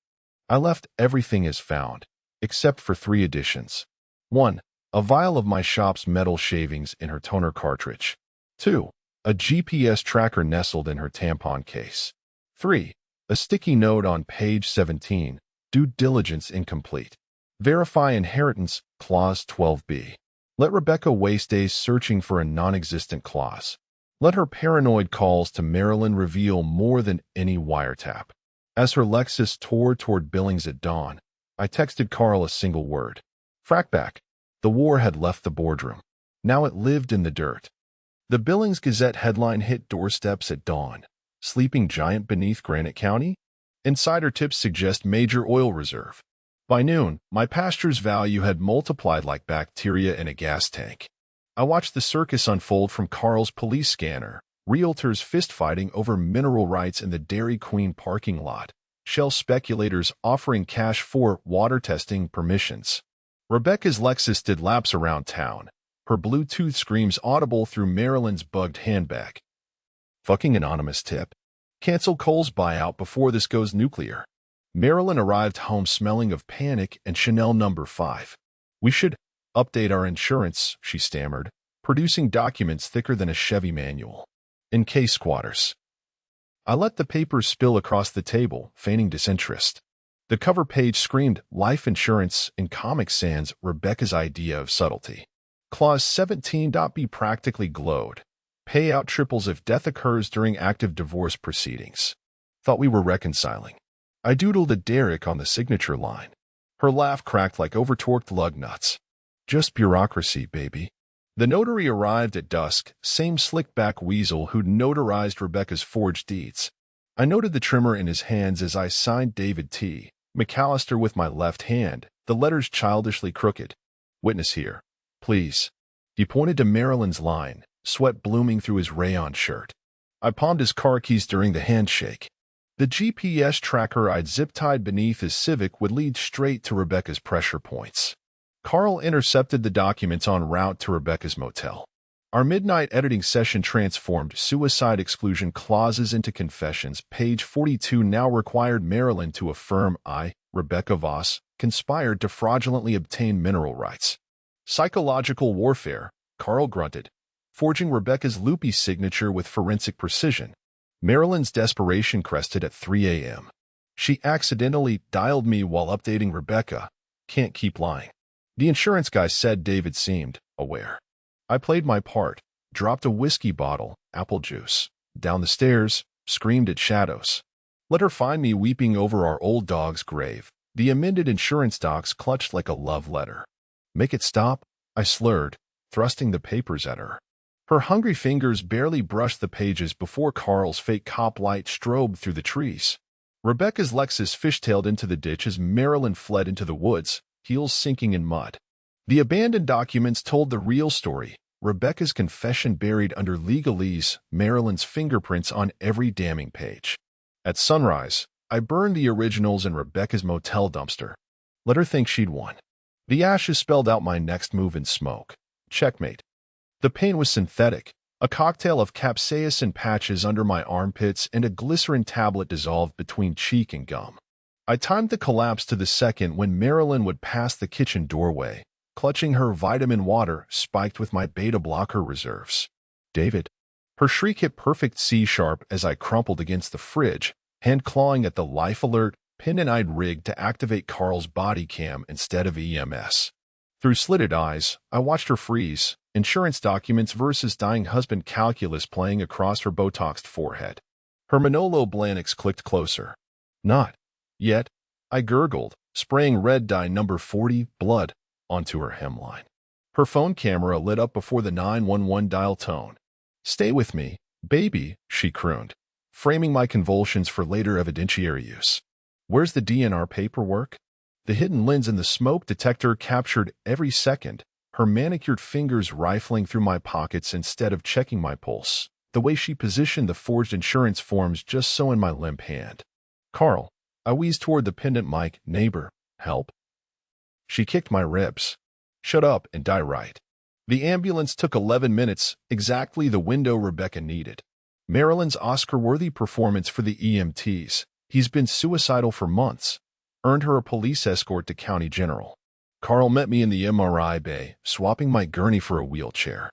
I left everything as found, except for 3 additions. 1. A vial of my shop's metal shavings in her toner cartridge. 2. A GPS tracker nestled in her tampon case. 3. A sticky note on page 17, due diligence incomplete. Verify inheritance, clause 12b. Let Rebecca waste days searching for a non-existent clause. Let her paranoid calls to Marilyn reveal more than any wiretap. As her Lexus tore toward Billings at dawn, I texted Carl a single word. Frackback. The war had left the boardroom. Now it lived in the dirt. The Billings Gazette headline hit doorsteps at dawn. Sleeping giant beneath Granite County? Insider tips suggest major oil reserve. By noon, my pasture's value had multiplied like bacteria in a gas tank. I watched the circus unfold from Carl's police scanner, realtors fistfighting over mineral rights in the Dairy Queen parking lot, Shell speculators offering cash for water testing permissions. Rebecca's Lexus did laps around town, her Bluetooth screams audible through Marilyn's bugged handbag. Fucking anonymous tip. Cancel Cole's buyout before this goes nuclear. Marilyn arrived home smelling of panic and Chanel No. 5. We should update our insurance, she stammered, producing documents thicker than a Chevy manual. In case squatters. I let the papers spill across the table, feigning disinterest. The cover page screamed life insurance in Comic Sans, Rebecca's idea of subtlety. Clause 17.b practically glowed. Payout triples if death occurs during active divorce proceedings. Thought we were reconciling. I doodled a Derek on the signature line. Her laugh cracked like over-torqued lug nuts. Just bureaucracy, baby. The notary arrived at dusk, same slick-back weasel who'd notarized Rebecca's forged deeds. I noted the trimmer in his hands as I signed David T. McAllister with my left hand, the letters childishly crooked. Witness here. Please. He pointed to Marilyn's line, sweat blooming through his rayon shirt. I palmed his car keys during the handshake. The GPS tracker I'd zip-tied beneath his Civic would lead straight to Rebecca's pressure points. Carl intercepted the documents en route to Rebecca's motel. Our midnight editing session transformed suicide exclusion clauses into confessions. Page 42 now required Marilyn to affirm I, Rebecca Voss, conspired to fraudulently obtain mineral rights. Psychological warfare, Carl grunted, forging Rebecca's loopy signature with forensic precision. Marilyn's desperation crested at 3 a.m. She accidentally dialed me while updating Rebecca. Can't keep lying. The insurance guy said David seemed aware. I played my part, dropped a whiskey bottle, apple juice, down the stairs, screamed at shadows. Let her find me weeping over our old dog's grave. The amended insurance docs clutched like a love letter. Make it stop, I slurred, thrusting the papers at her. Her hungry fingers barely brushed the pages before Carl's fake cop light strobed through the trees. Rebecca's Lexus fishtailed into the ditch as Marilyn fled into the woods, heels sinking in mud. The abandoned documents told the real story, Rebecca's confession buried under legalese, Marilyn's fingerprints on every damning page. At sunrise, I burned the originals in Rebecca's motel dumpster. Let her think she'd won. The ashes spelled out my next move in smoke. Checkmate. The paint was synthetic, a cocktail of capsaicin patches under my armpits and a glycerin tablet dissolved between cheek and gum. I timed the collapse to the second when Marilyn would pass the kitchen doorway, clutching her vitamin water spiked with my beta blocker reserves. David. Her shriek hit perfect C-sharp as I crumpled against the fridge, hand clawing at the life alert pin and I'd rigged to activate Carl's body cam instead of EMS. Through slitted eyes, I watched her freeze, insurance documents versus dying husband calculus playing across her Botoxed forehead. Her Manolo Blahniks clicked closer. Not yet, I gurgled, spraying red dye number 40, blood, onto her hemline. Her phone camera lit up before the 911 dial tone. Stay with me, baby, she crooned, framing my convulsions for later evidentiary use. Where's the DNR paperwork? The hidden lens in the smoke detector captured every second, her manicured fingers rifling through my pockets instead of checking my pulse, the way she positioned the forged insurance forms just so in my limp hand. Carl, I wheezed toward the pendant mic. Neighbor, help. She kicked my ribs. Shut up and die right. The ambulance took 11 minutes, exactly the window Rebecca needed. Marilyn's Oscar-worthy performance for the EMTs, he's been suicidal for months, earned her a police escort to County General. Carl met me in the MRI bay, swapping my gurney for a wheelchair.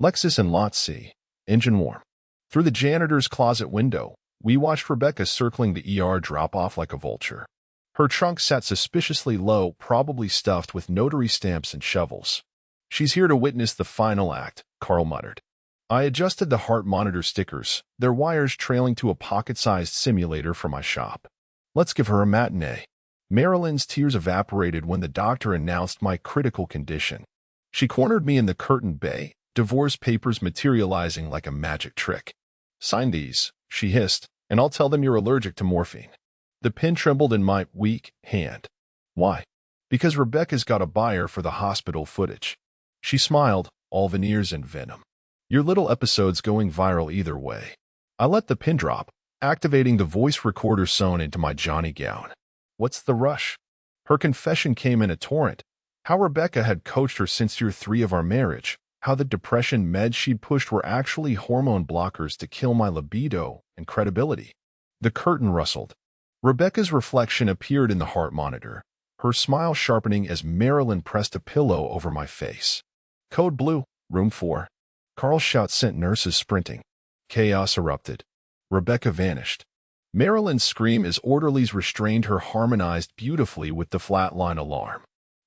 Lexus and Lot C. Engine warm. Through the janitor's closet window, we watched Rebecca circling the ER drop-off like a vulture. Her trunk sat suspiciously low, probably stuffed with notary stamps and shovels. She's here to witness the final act, Carl muttered. I adjusted the heart monitor stickers, their wires trailing to a pocket-sized simulator for my shop. Let's give her a matinee. Marilyn's tears evaporated when the doctor announced my critical condition. She cornered me in the curtained bay, divorce papers materializing like a magic trick. Sign these, she hissed, and I'll tell them you're allergic to morphine. The pen trembled in my weak hand. Why? Because Rebecca's got a buyer for the hospital footage. She smiled, all veneers and venom. Your little episode's going viral either way. I let the pin drop, activating the voice recorder sewn into my Johnny gown. What's the rush? Her confession came in a torrent. How Rebecca had coached her since year 3 of our marriage. How the depression meds she'd pushed were actually hormone blockers to kill my libido and credibility. The curtain rustled. Rebecca's reflection appeared in the heart monitor, her smile sharpening as Marilyn pressed a pillow over my face. Code blue, room 4. Carl's shout sent nurses sprinting. Chaos erupted. Rebecca vanished. Marilyn's scream as orderlies restrained her harmonized beautifully with the flatline alarm.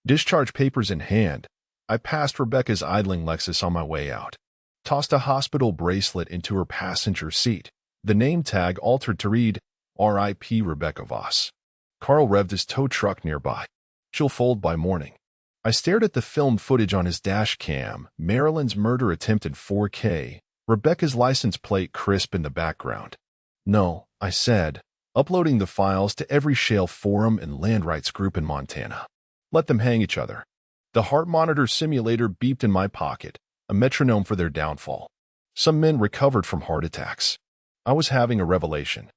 Discharge papers in hand, I passed Rebecca's idling Lexus on my way out. Tossed a hospital bracelet into her passenger seat, the name tag altered to read, R.I.P. Rebecca Voss. Carl revved his tow truck nearby. She'll fold by morning. I stared at the filmed footage on his dash cam, Marilyn's murder attempt in 4K, Rebecca's license plate crisp in the background. No, I said, uploading the files to every shale forum and land rights group in Montana. Let them hang each other. The heart monitor simulator beeped in my pocket, a metronome for their downfall. Some men recovered from heart attacks. I was having a revelation.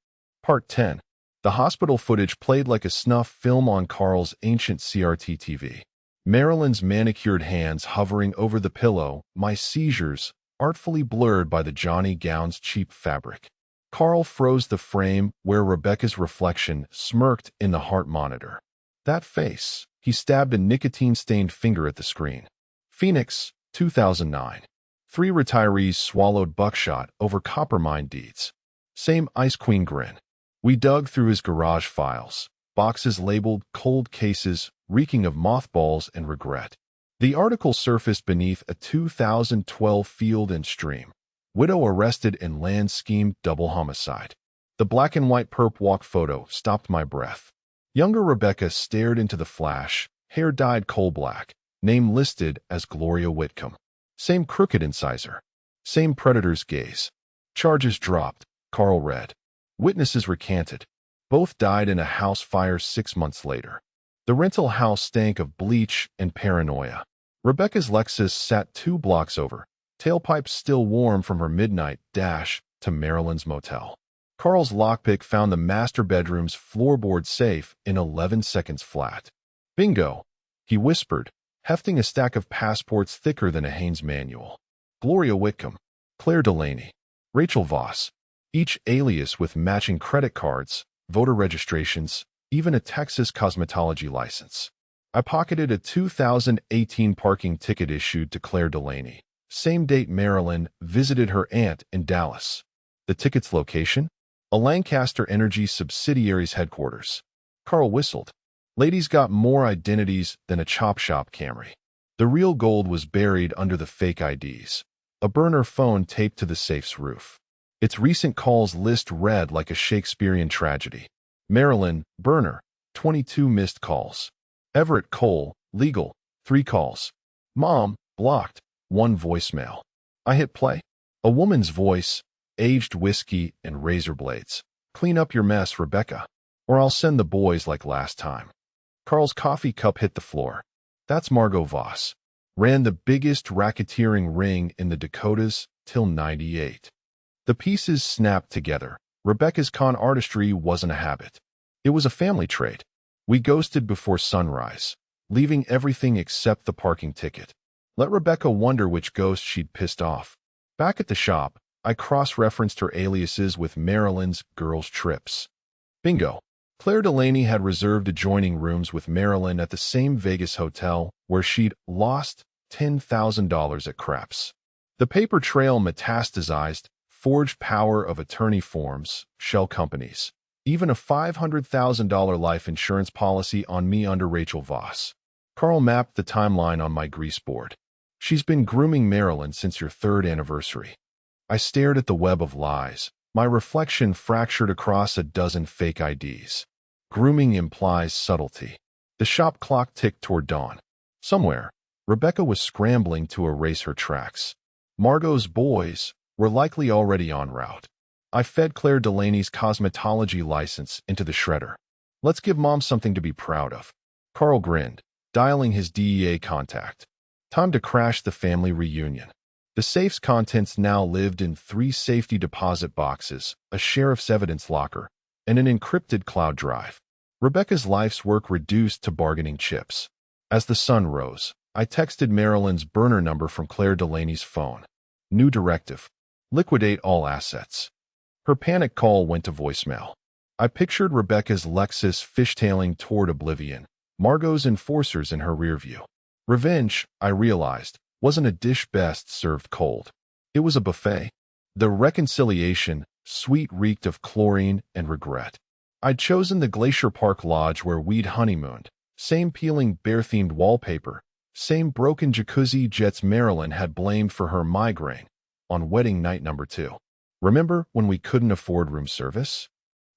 Part 10. The hospital footage played like a snuff film on Carl's ancient CRT TV. Marilyn's manicured hands hovering over the pillow, my seizures, artfully blurred by the Johnny gown's cheap fabric. Carl froze the frame where Rebecca's reflection smirked in the heart monitor. That face, he stabbed a nicotine-stained finger at the screen. Phoenix, 2009. 3 retirees swallowed buckshot over copper mine deeds. Same Ice Queen grin. We dug through his garage files, boxes labeled cold cases, reeking of mothballs and regret. The article surfaced beneath a 2012 Field and Stream. Widow arrested in land scheme double homicide. The black and white perp walk photo stopped my breath. Younger Rebecca stared into the flash, hair dyed coal black, name listed as Gloria Whitcomb. Same crooked incisor. Same predator's gaze. Charges dropped, Carl read. Witnesses recanted. Both died in a house fire 6 months later. The rental house stank of bleach and paranoia. Rebecca's Lexus sat 2 blocks over, tailpipes still warm from her midnight dash to Marilyn's motel. Carl's lockpick found the master bedroom's floorboard safe in 11 seconds flat. Bingo, he whispered, hefting a stack of passports thicker than a Haynes manual. Gloria Whitcomb, Claire Delaney, Rachel Voss, each alias with matching credit cards, voter registrations, even a Texas cosmetology license. I pocketed a 2018 parking ticket issued to Claire Delaney. Same date Marilyn visited her aunt in Dallas. The ticket's location? A Lancaster Energy subsidiary's headquarters. Carl whistled. Ladies got more identities than a chop shop Camry. The real gold was buried under the fake IDs. A burner phone taped to the safe's roof. Its recent calls list read like a Shakespearean tragedy. Marilyn, burner, 22 missed calls. Everett Cole, legal, 3 calls. Mom, blocked, 1 voicemail. I hit play. A woman's voice, aged whiskey and razor blades. Clean up your mess, Rebecca, or I'll send the boys like last time. Carl's coffee cup hit the floor. That's Margot Voss. Ran the biggest racketeering ring in the Dakotas till '98. The pieces snapped together. Rebecca's con artistry wasn't a habit. It was a family trait. We ghosted before sunrise, leaving everything except the parking ticket. Let Rebecca wonder which ghost she'd pissed off. Back at the shop, I cross-referenced her aliases with Marilyn's girls' trips. Bingo. Claire Delaney had reserved adjoining rooms with Marilyn at the same Vegas hotel where she'd lost $10,000 at craps. The paper trail metastasized, forged power of attorney forms, shell companies. Even a $500,000 life insurance policy on me under Rachel Voss. Carl mapped the timeline on my grease board. She's been grooming Marilyn since your 3rd anniversary. I stared at the web of lies, my reflection fractured across a dozen fake IDs. Grooming implies subtlety. The shop clock ticked toward dawn. Somewhere, Rebecca was scrambling to erase her tracks. Margot's boys were likely already en route. I fed Claire Delaney's cosmetology license into the shredder. Let's give Mom something to be proud of. Carl grinned, dialing his DEA contact. Time to crash the family reunion. The safe's contents now lived in 3 safety deposit boxes, a sheriff's evidence locker, and an encrypted cloud drive. Rebecca's life's work reduced to bargaining chips. As the sun rose, I texted Marilyn's burner number from Claire Delaney's phone. New directive. Liquidate all assets. Her panic call went to voicemail. I pictured Rebecca's Lexus fishtailing toward oblivion, Margot's enforcers in her rearview. Revenge, I realized, wasn't a dish best served cold. It was a buffet. The reconciliation, sweet, reeked of chlorine and regret. I'd chosen the Glacier Park Lodge where we'd honeymooned. Same peeling bear-themed wallpaper. Same broken jacuzzi jets Marilyn had blamed for her migraine on wedding night number 2. Remember when we couldn't afford room service?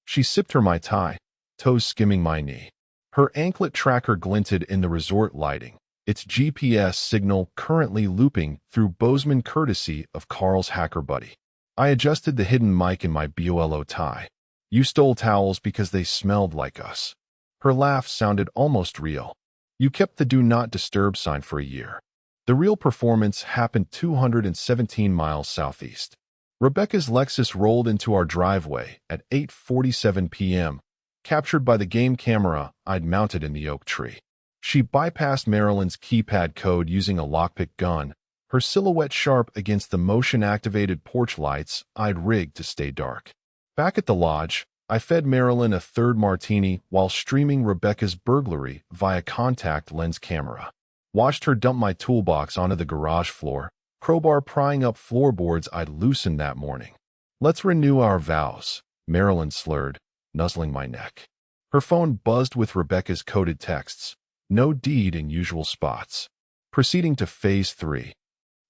She sipped her Mai Tai, toes skimming my knee. Her anklet tracker glinted in the resort lighting, its GPS signal currently looping through Bozeman courtesy of Carl's hacker buddy. I adjusted the hidden mic in my BOLO tie. You stole towels because they smelled like us. Her laugh sounded almost real. You kept the do not disturb sign for a year. The real performance happened 217 miles southeast. Rebecca's Lexus rolled into our driveway at 8:47 p.m., captured by the game camera I'd mounted in the oak tree. She bypassed Marilyn's keypad code using a lockpick gun, her silhouette sharp against the motion-activated porch lights I'd rigged to stay dark. Back at the lodge, I fed Marilyn a 3rd martini while streaming Rebecca's burglary via contact lens camera. Watched her dump my toolbox onto the garage floor, crowbar prying up floorboards I'd loosened that morning. Let's renew our vows, Marilyn slurred, nuzzling my neck. Her phone buzzed with Rebecca's coded texts. No deed in usual spots. Proceeding to phase 3.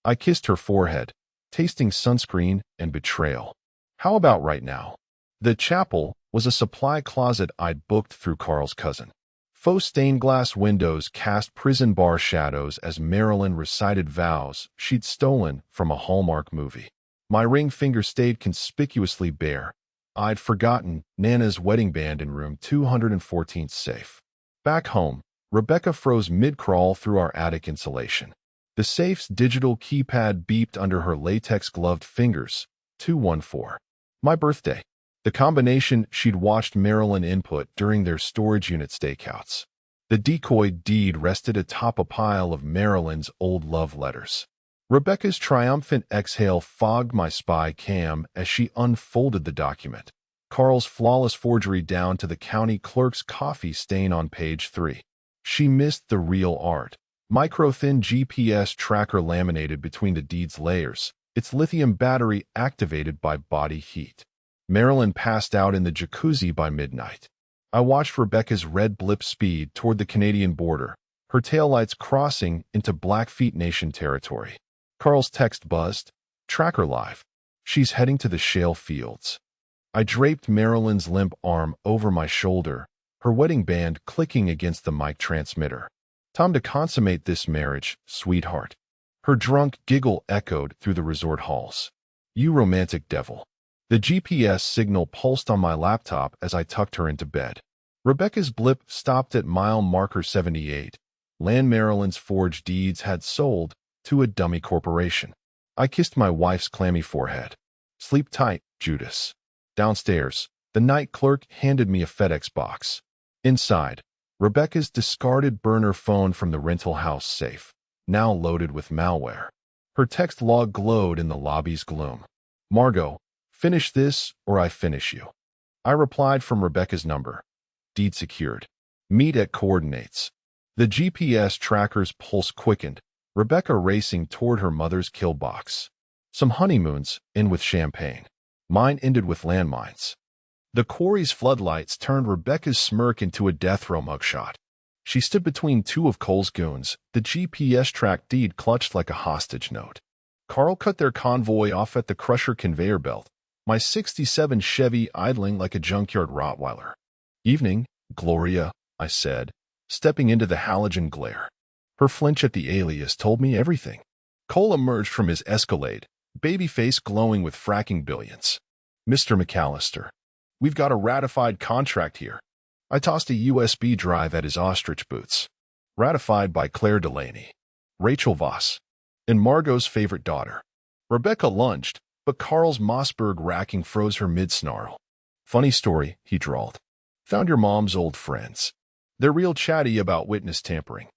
I kissed her forehead, tasting sunscreen and betrayal. How about right now? The chapel was a supply closet I'd booked through Carl's cousin. Faux stained glass windows cast prison bar shadows as Marilyn recited vows she'd stolen from a Hallmark movie. My ring finger stayed conspicuously bare. I'd forgotten Nana's wedding band in room 214's safe. Back home, Rebecca froze mid-crawl through our attic insulation. The safe's digital keypad beeped under her latex-gloved fingers. 214. My birthday. The combination she'd watched Marilyn input during their storage unit stakeouts. The decoy deed rested atop a pile of Marilyn's old love letters. Rebecca's triumphant exhale fogged my spy cam as she unfolded the document. Carl's flawless forgery down to the county clerk's coffee stain on page 3. She missed the real art. Micro-thin GPS tracker laminated between the deed's layers, its lithium battery activated by body heat. Marilyn passed out in the jacuzzi by midnight. I watched Rebecca's red blip speed toward the Canadian border, her taillights crossing into Blackfeet Nation territory. Carl's text buzzed. Tracker live. She's heading to the shale fields. I draped Marilyn's limp arm over my shoulder, her wedding band clicking against the mic transmitter. Time to consummate this marriage, sweetheart. Her drunk giggle echoed through the resort halls. You romantic devil. The GPS signal pulsed on my laptop as I tucked her into bed. Rebecca's blip stopped at mile marker 78. Land Marilyn's forged deeds had sold to a dummy corporation. I kissed my wife's clammy forehead. Sleep tight, Judas. Downstairs, the night clerk handed me a FedEx box. Inside, Rebecca's discarded burner phone from the rental house safe, now loaded with malware. Her text log glowed in the lobby's gloom. Margot, finish this or I finish you. I replied from Rebecca's number. Deed secured. Meet at coordinates. The GPS tracker's pulse quickened, Rebecca racing toward her mother's kill box. Some honeymoons, in with champagne. Mine ended with landmines. The quarry's floodlights turned Rebecca's smirk into a death row mugshot. She stood between two of Cole's goons, the GPS-tracked deed clutched like a hostage note. Carl cut their convoy off at the crusher conveyor belt, my '67 Chevy idling like a junkyard Rottweiler. Evening, Gloria, I said, stepping into the halogen glare. Her flinch at the alias told me everything. Cole emerged from his Escalade, baby face glowing with fracking billions. Mr. McAllister, we've got a ratified contract here. I tossed a USB drive at his ostrich boots. Ratified by Claire Delaney, Rachel Voss, and Margot's favorite daughter. Rebecca lunged, but Carl's Mossberg racking froze her mid-snarl. Funny story, he drawled. Found your mom's old friends. They're real chatty about witness tampering.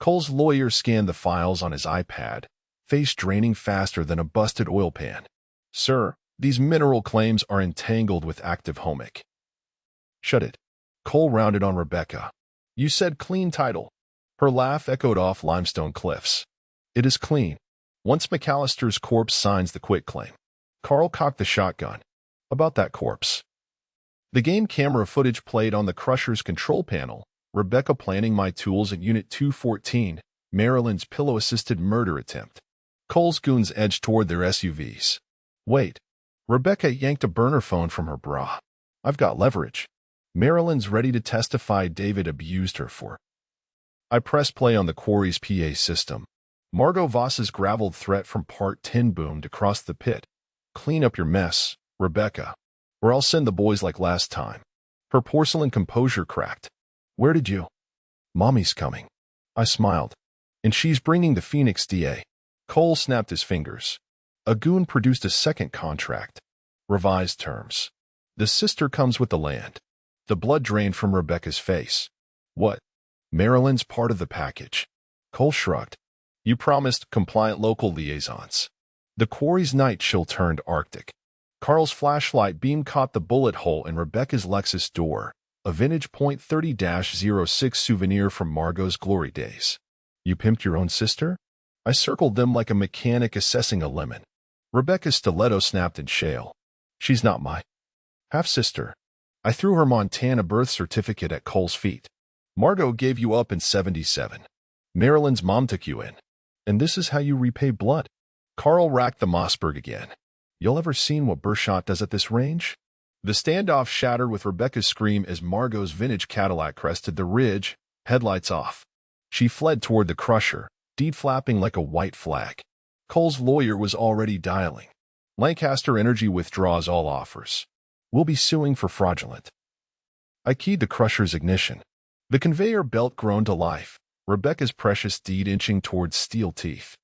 Cole's lawyer scanned the files on his iPad, face draining faster than a busted oil pan. Sir, these mineral claims are entangled with active homic. Shut it. Cole rounded on Rebecca. You said clean title. Her laugh echoed off limestone cliffs. It is clean. Once McAllister's corpse signs the quitclaim. Carl cocked the shotgun. About that corpse. The game camera footage played on the crusher's control panel, Rebecca planning my tools at Unit 214, Marilyn's pillow-assisted murder attempt. Cole's goons edged toward their SUVs. Wait. Rebecca yanked a burner phone from her bra. I've got leverage. Marilyn's ready to testify David abused her for. I pressed play on the quarry's PA system. Margot Voss's graveled threat from Part 10 boomed across the pit. Clean up your mess, Rebecca, or I'll send the boys like last time. Her porcelain composure cracked. Where did you? Mommy's coming. I smiled. And she's bringing the Phoenix DA. Cole snapped his fingers. A goon produced a second contract. Revised terms. The sister comes with the land. The blood drained from Rebecca's face. What? Marilyn's part of the package. Cole shrugged. You promised compliant local liaisons. The quarry's night chill turned Arctic. Carl's flashlight beam caught the bullet hole in Rebecca's Lexus door, a vintage .30-06 souvenir from Margot's glory days. You pimped your own sister? I circled them like a mechanic assessing a lemon. Rebecca's stiletto snapped in shale. She's not my half-sister. I threw her Montana birth certificate at Cole's feet. Margot gave you up in '77. Marilyn's mom took you in. And this is how you repay blood. Carl racked the Mossberg again. Y'all ever seen what Bershot does at this range? The standoff shattered with Rebecca's scream as Margot's vintage Cadillac crested the ridge, headlights off. She fled toward the crusher, deed flapping like a white flag. Cole's lawyer was already dialing. Lancaster Energy withdraws all offers. We'll be suing for fraudulent. I keyed the crusher's ignition. The conveyor belt groaned to life, Rebecca's precious deed inching towards steel teeth.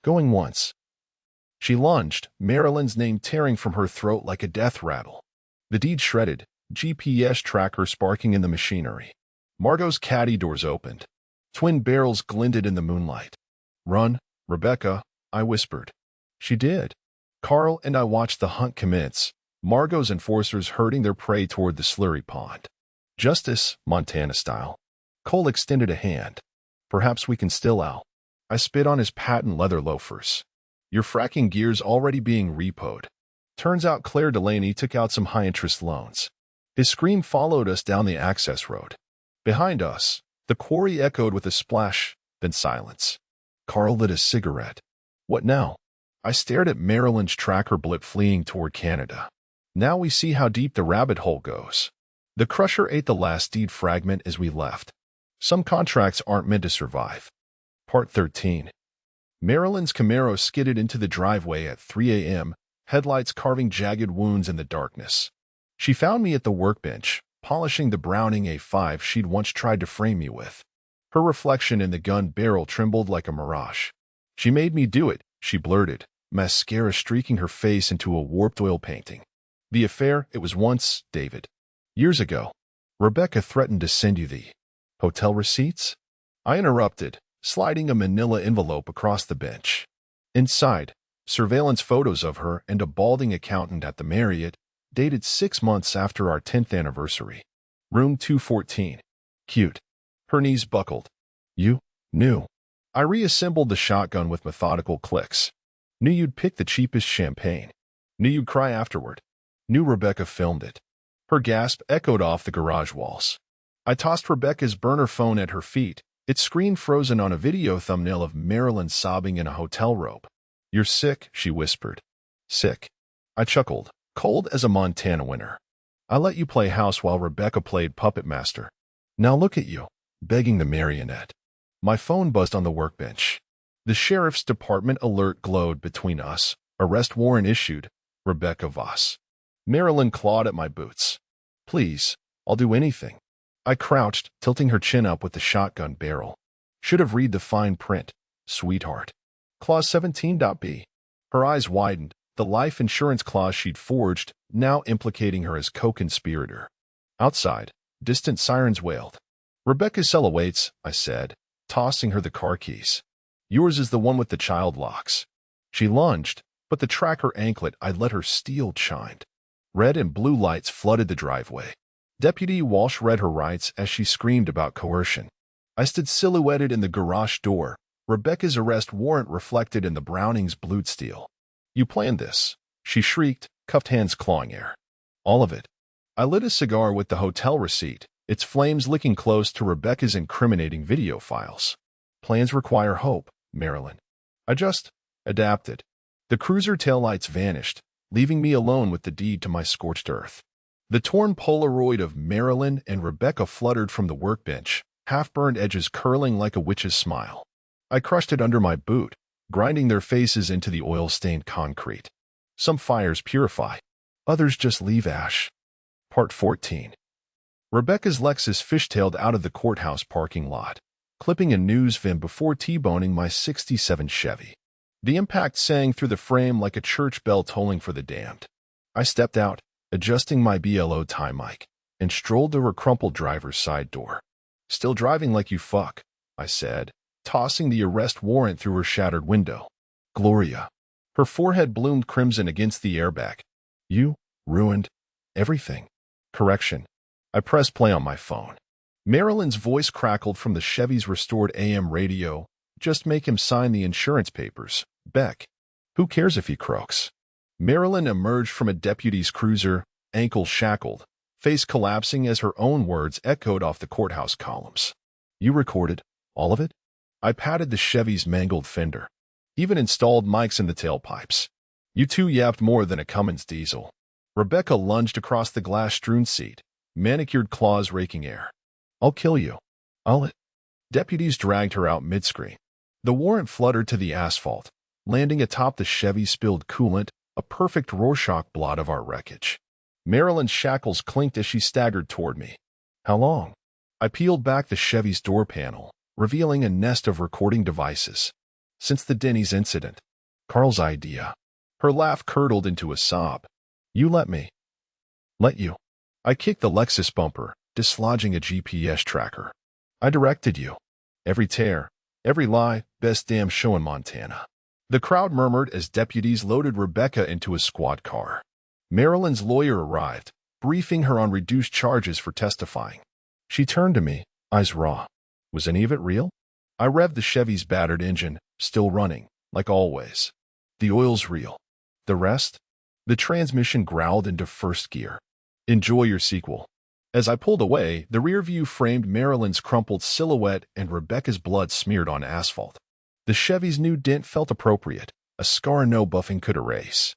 Going once. She lunged, Marilyn's name tearing from her throat like a death rattle. The deed shredded, GPS tracker sparking in the machinery. Margot's caddy doors opened. Twin barrels glinted in the moonlight. Run, Rebecca, I whispered. She did. Carl and I watched the hunt commence, Margot's enforcers herding their prey toward the slurry pond. Justice, Montana style. Cole extended a hand. Perhaps we can still out. I spit on his patent leather loafers. Your fracking gear's already being repoed. Turns out Claire Delaney took out some high-interest loans. His scream followed us down the access road. Behind us, the quarry echoed with a splash, then silence. Carl lit a cigarette. What now? I stared at Marilyn's tracker blip fleeing toward Canada. Now we see how deep the rabbit hole goes. The Crusher ate the last deed fragment as we left. Some contracts aren't meant to survive. Part 13. Marilyn's Camaro skidded into the driveway at 3 a.m., headlights carving jagged wounds in the darkness. She found me at the workbench, polishing the Browning A5 she'd once tried to frame me with. Her reflection in the gun barrel trembled like a mirage. She made me do it, she blurted, mascara streaking her face into a warped oil painting. The affair, it was once, David. Years ago. Rebecca threatened to send you the hotel receipts? I interrupted, sliding a manila envelope across the bench. Inside, surveillance photos of her and a balding accountant at the Marriott, dated 6 months after our 10th anniversary. Room 214. Cute. Her knees buckled. You knew. I reassembled the shotgun with methodical clicks. Knew you'd pick the cheapest champagne. Knew you'd cry afterward. Knew Rebecca filmed it. Her gasp echoed off the garage walls. I tossed Rebecca's burner phone at her feet, its screen frozen on a video thumbnail of Marilyn sobbing in a hotel robe. You're sick, she whispered. Sick. I chuckled, cold as a Montana winter. I let you play house while Rebecca played puppet master. Now look at you, begging the marionette. My phone buzzed on the workbench. The sheriff's department alert glowed between us. Arrest warrant issued. Rebecca Voss. Marilyn clawed at my boots. Please, I'll do anything. I crouched, tilting her chin up with the shotgun barrel. Should have read the fine print, sweetheart. Clause 17.b. Her eyes widened, the life insurance clause she'd forged, now implicating her as co-conspirator. Outside, distant sirens wailed. Rebecca's cell awaits, I said, tossing her the car keys. Yours is the one with the child locks. She lunged, but the tracker anklet I'd let her steal chimed. Red and blue lights flooded the driveway. Deputy Walsh read her rights as she screamed about coercion. I stood silhouetted in the garage door, Rebecca's arrest warrant reflected in the Browning's blued steel. You planned this, she shrieked, cuffed hands clawing air. All of it. I lit a cigar with the hotel receipt, its flames licking close to Rebecca's incriminating video files. Plans require hope, Marilyn. I just adapted. The cruiser taillights vanished, leaving me alone with the deed to my scorched earth. The torn Polaroid of Marilyn and Rebecca fluttered from the workbench, half-burned edges curling like a witch's smile. I crushed it under my boot, grinding their faces into the oil-stained concrete. Some fires purify. Others just leave ash. Part 14. Rebecca's Lexus fishtailed out of the courthouse parking lot, clipping a news vim before T-boning my '67 Chevy. The impact sang through the frame like a church bell tolling for the damned. I stepped out, adjusting my BLO tie mic, and strolled to her crumpled driver's side door. Still driving like you fuck, I said, tossing the arrest warrant through her shattered window. Gloria. Her forehead bloomed crimson against the airbag. You ruined everything. Correction. I pressed play on my phone. Marilyn's voice crackled from the Chevy's restored AM radio. Just make him sign the insurance papers, Beck. Who cares if he croaks? Marilyn emerged from a deputy's cruiser, ankles shackled, face collapsing as her own words echoed off the courthouse columns. You recorded all of it? I patted the Chevy's mangled fender. Even installed mics in the tailpipes. You two yapped more than a Cummins diesel. Rebecca lunged across the glass-strewn seat, manicured claws raking air. I'll kill you. Deputies dragged her out mid-screen. The warrant fluttered to the asphalt, landing atop the Chevy's spilled coolant, a perfect Rorschach blot of our wreckage. Marilyn's shackles clinked as she staggered toward me. How long? I peeled back the Chevy's door panel, revealing a nest of recording devices. Since the Denny's incident. Carl's idea. Her laugh curdled into a sob. You let me. Let you. I kicked the Lexus bumper, dislodging a GPS tracker. I directed you. Every tear, every lie, best damn show in Montana. The crowd murmured as deputies loaded Rebecca into a squad car. Marilyn's lawyer arrived, briefing her on reduced charges for testifying. She turned to me, eyes raw. Was any of it real? I revved the Chevy's battered engine, still running, like always. The oil's real. The rest? The transmission growled into first gear. Enjoy your sequel. As I pulled away, the rear view framed Marilyn's crumpled silhouette and Rebecca's blood smeared on asphalt. The Chevy's new dent felt appropriate, a scar no buffing could erase.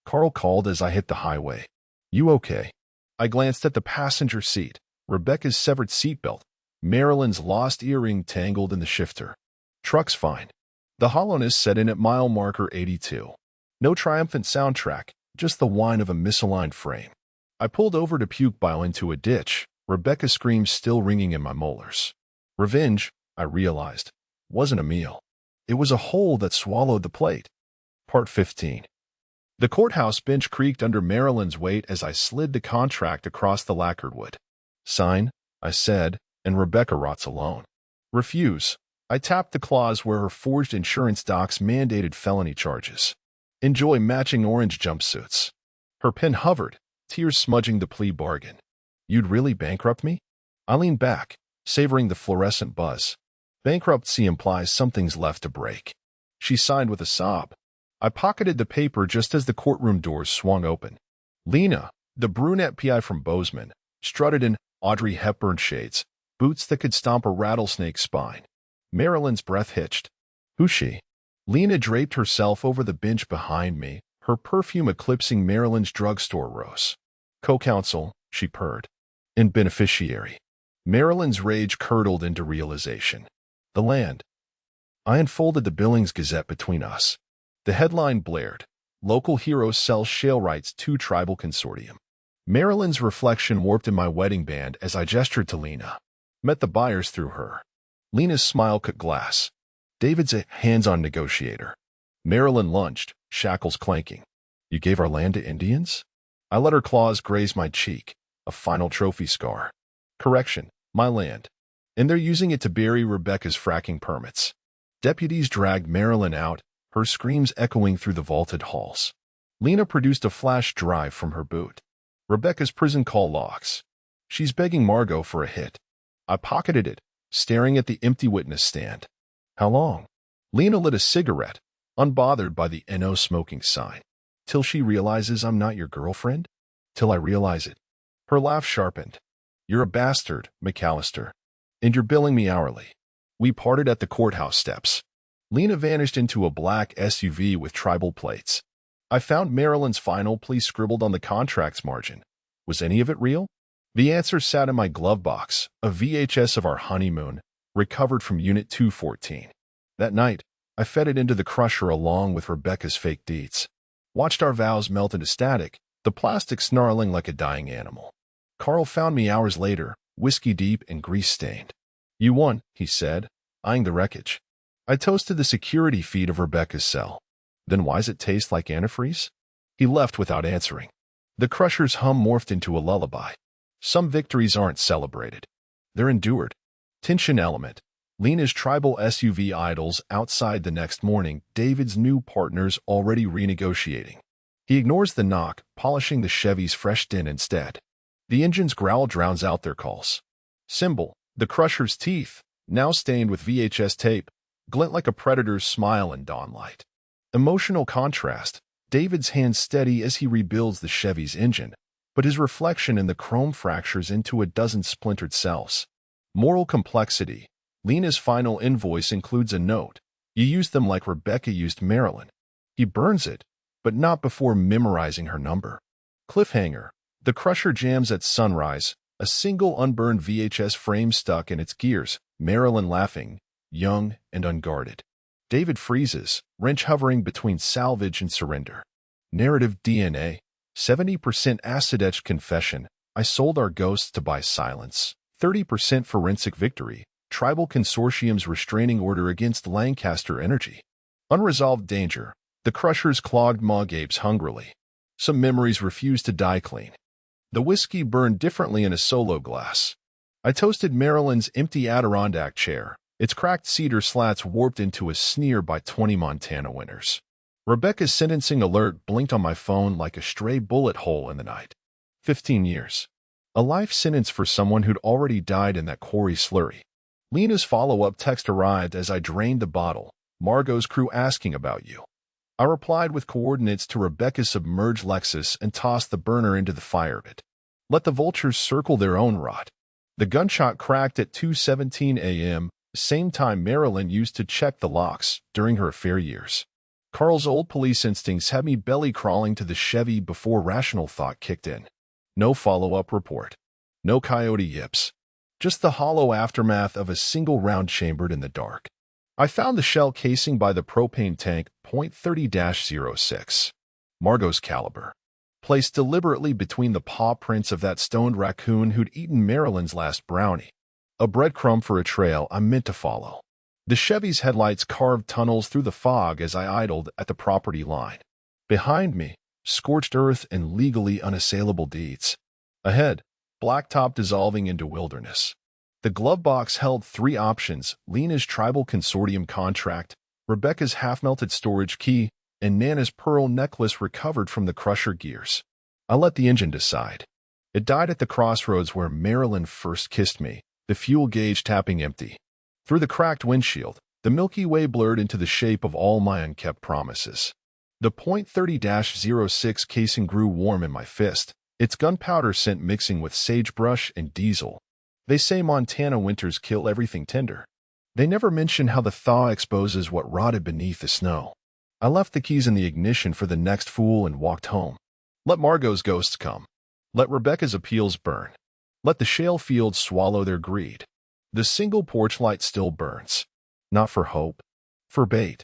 Carl called as I hit the highway. You okay? I glanced at the passenger seat, Rebecca's severed seatbelt, Marilyn's lost earring tangled in the shifter. Truck's fine. The hollowness set in at mile marker 82. No triumphant soundtrack, just the whine of a misaligned frame. I pulled over to puke bile into a ditch, Rebecca's screams still ringing in my molars. Revenge, I realized, wasn't a meal. It was a hole that swallowed the plate. Part 15. The courthouse bench creaked under Marilyn's weight as I slid the contract across the lacquered wood. Sign, I said, and Rebecca rots alone. Refuse. I tapped the clause where her forged insurance docs mandated felony charges. Enjoy matching orange jumpsuits. Her pen hovered, tears smudging the plea bargain. You'd really bankrupt me? I leaned back, savoring the fluorescent buzz. Bankruptcy implies something's left to break. She signed with a sob. I pocketed the paper just as the courtroom doors swung open. Lena, the brunette PI from Bozeman, strutted in Audrey Hepburn shades, boots that could stomp a rattlesnake's spine. Marilyn's breath hitched. Who's she? Lena draped herself over the bench behind me, her perfume eclipsing Marilyn's drugstore rose. Co-counsel, she purred. And beneficiary. Marilyn's rage curdled into realization. The land. I unfolded the Billings Gazette between us. The headline blared, Local Hero Sells Shale Rights to Tribal Consortium. Marilyn's reflection warped in my wedding band as I gestured to Lena. Met the buyers through her. Lena's smile cut glass. David's a hands-on negotiator. Marilyn lunged, shackles clanking. You gave our land to Indians? I let her claws graze my cheek, a final trophy scar. Correction, my land. And they're using it to bury Rebecca's fracking permits. Deputies dragged Marilyn out, her screams echoing through the vaulted halls. Lena produced a flash drive from her boot. Rebecca's prison call logs. She's begging Margot for a hit. I pocketed it, staring at the empty witness stand. How long? Lena lit a cigarette, unbothered by the NO smoking sign. Till she realizes I'm not your girlfriend? Till I realize it. Her laugh sharpened. You're a bastard, McAllister. And you're billing me hourly. We parted at the courthouse steps. Lena vanished into a black SUV with tribal plates. I found Marilyn's final plea scribbled on the contract's margin. Was any of it real? The answer sat in my glove box, a VHS of our honeymoon, recovered from Unit 214. That night, I fed it into the crusher along with Rebecca's fake deeds. Watched our vows melt into static, the plastic snarling like a dying animal. Carl found me hours later, whiskey deep and grease-stained. You won, he said, eyeing the wreckage. I toasted the security feed of Rebecca's cell. Then why's it taste like antifreeze? He left without answering. The crusher's hum morphed into a lullaby. Some victories aren't celebrated. They're endured. Tension element. Lena's tribal SUV idles outside the next morning, David's new partners already renegotiating. He ignores the knock, polishing the Chevy's fresh dent instead. The engine's growl drowns out their calls. Symbol, the crusher's teeth, now stained with VHS tape, glint like a predator's smile in dawnlight. Emotional contrast, David's hands steady as he rebuilds the Chevy's engine, but his reflection in the chrome fractures into a dozen splintered cells. Moral complexity. Lena's final invoice includes a note. You used them like Rebecca used Marilyn. He burns it, but not before memorizing her number. Cliffhanger. The crusher jams at sunrise, a single unburned VHS frame stuck in its gears, Marilyn laughing, young and unguarded. David freezes, wrench hovering between salvage and surrender. Narrative DNA. 70% acid-etched confession. I sold our ghosts to buy silence. 30% forensic victory. Tribal Consortium's restraining order against Lancaster Energy. Unresolved danger. The crusher's clogged maw gapes hungrily. Some memories refuse to die clean. The whiskey burned differently in a solo glass. I toasted Marilyn's empty Adirondack chair, its cracked cedar slats warped into a sneer by 20 Montana winters. Rebecca's sentencing alert blinked on my phone like a stray bullet hole in the night. 15 years. A life sentence for someone who'd already died in that quarry slurry. Lena's follow-up text arrived as I drained the bottle. Margot's crew asking about you. I replied with coordinates to Rebecca's submerged Lexus and tossed the burner into the fire pit. Let the vultures circle their own rot. The gunshot cracked at 2:17 a.m., the same time Marilyn used to check the locks during her affair years. Carl's old police instincts had me belly crawling to the Chevy before rational thought kicked in. No follow-up report. No coyote yips. Just the hollow aftermath of a single round chambered in the dark. I found the shell casing by the propane tank, .30-06. Margot's caliber. Placed deliberately between the paw prints of that stoned raccoon who'd eaten Marilyn's last brownie. A breadcrumb for a trail I meant to follow. The Chevy's headlights carved tunnels through the fog as I idled at the property line. Behind me, scorched earth and legally unassailable deeds. Ahead, blacktop dissolving into wilderness. The glove box held 3 options: Lena's tribal consortium contract, Rebecca's half-melted storage key, and Nana's pearl necklace recovered from the crusher gears. I let the engine decide. It died at the crossroads where Marilyn first kissed me, the fuel gauge tapping empty. Through the cracked windshield, the Milky Way blurred into the shape of all my unkept promises. The .30-06 casing grew warm in my fist, its gunpowder scent mixing with sagebrush and diesel. They say Montana winters kill everything tender. They never mention how the thaw exposes what rotted beneath the snow. I left the keys in the ignition for the next fool and walked home. Let Margot's ghosts come. Let Rebecca's appeals burn. Let the shale fields swallow their greed. The single porch light still burns. Not for hope. For bait.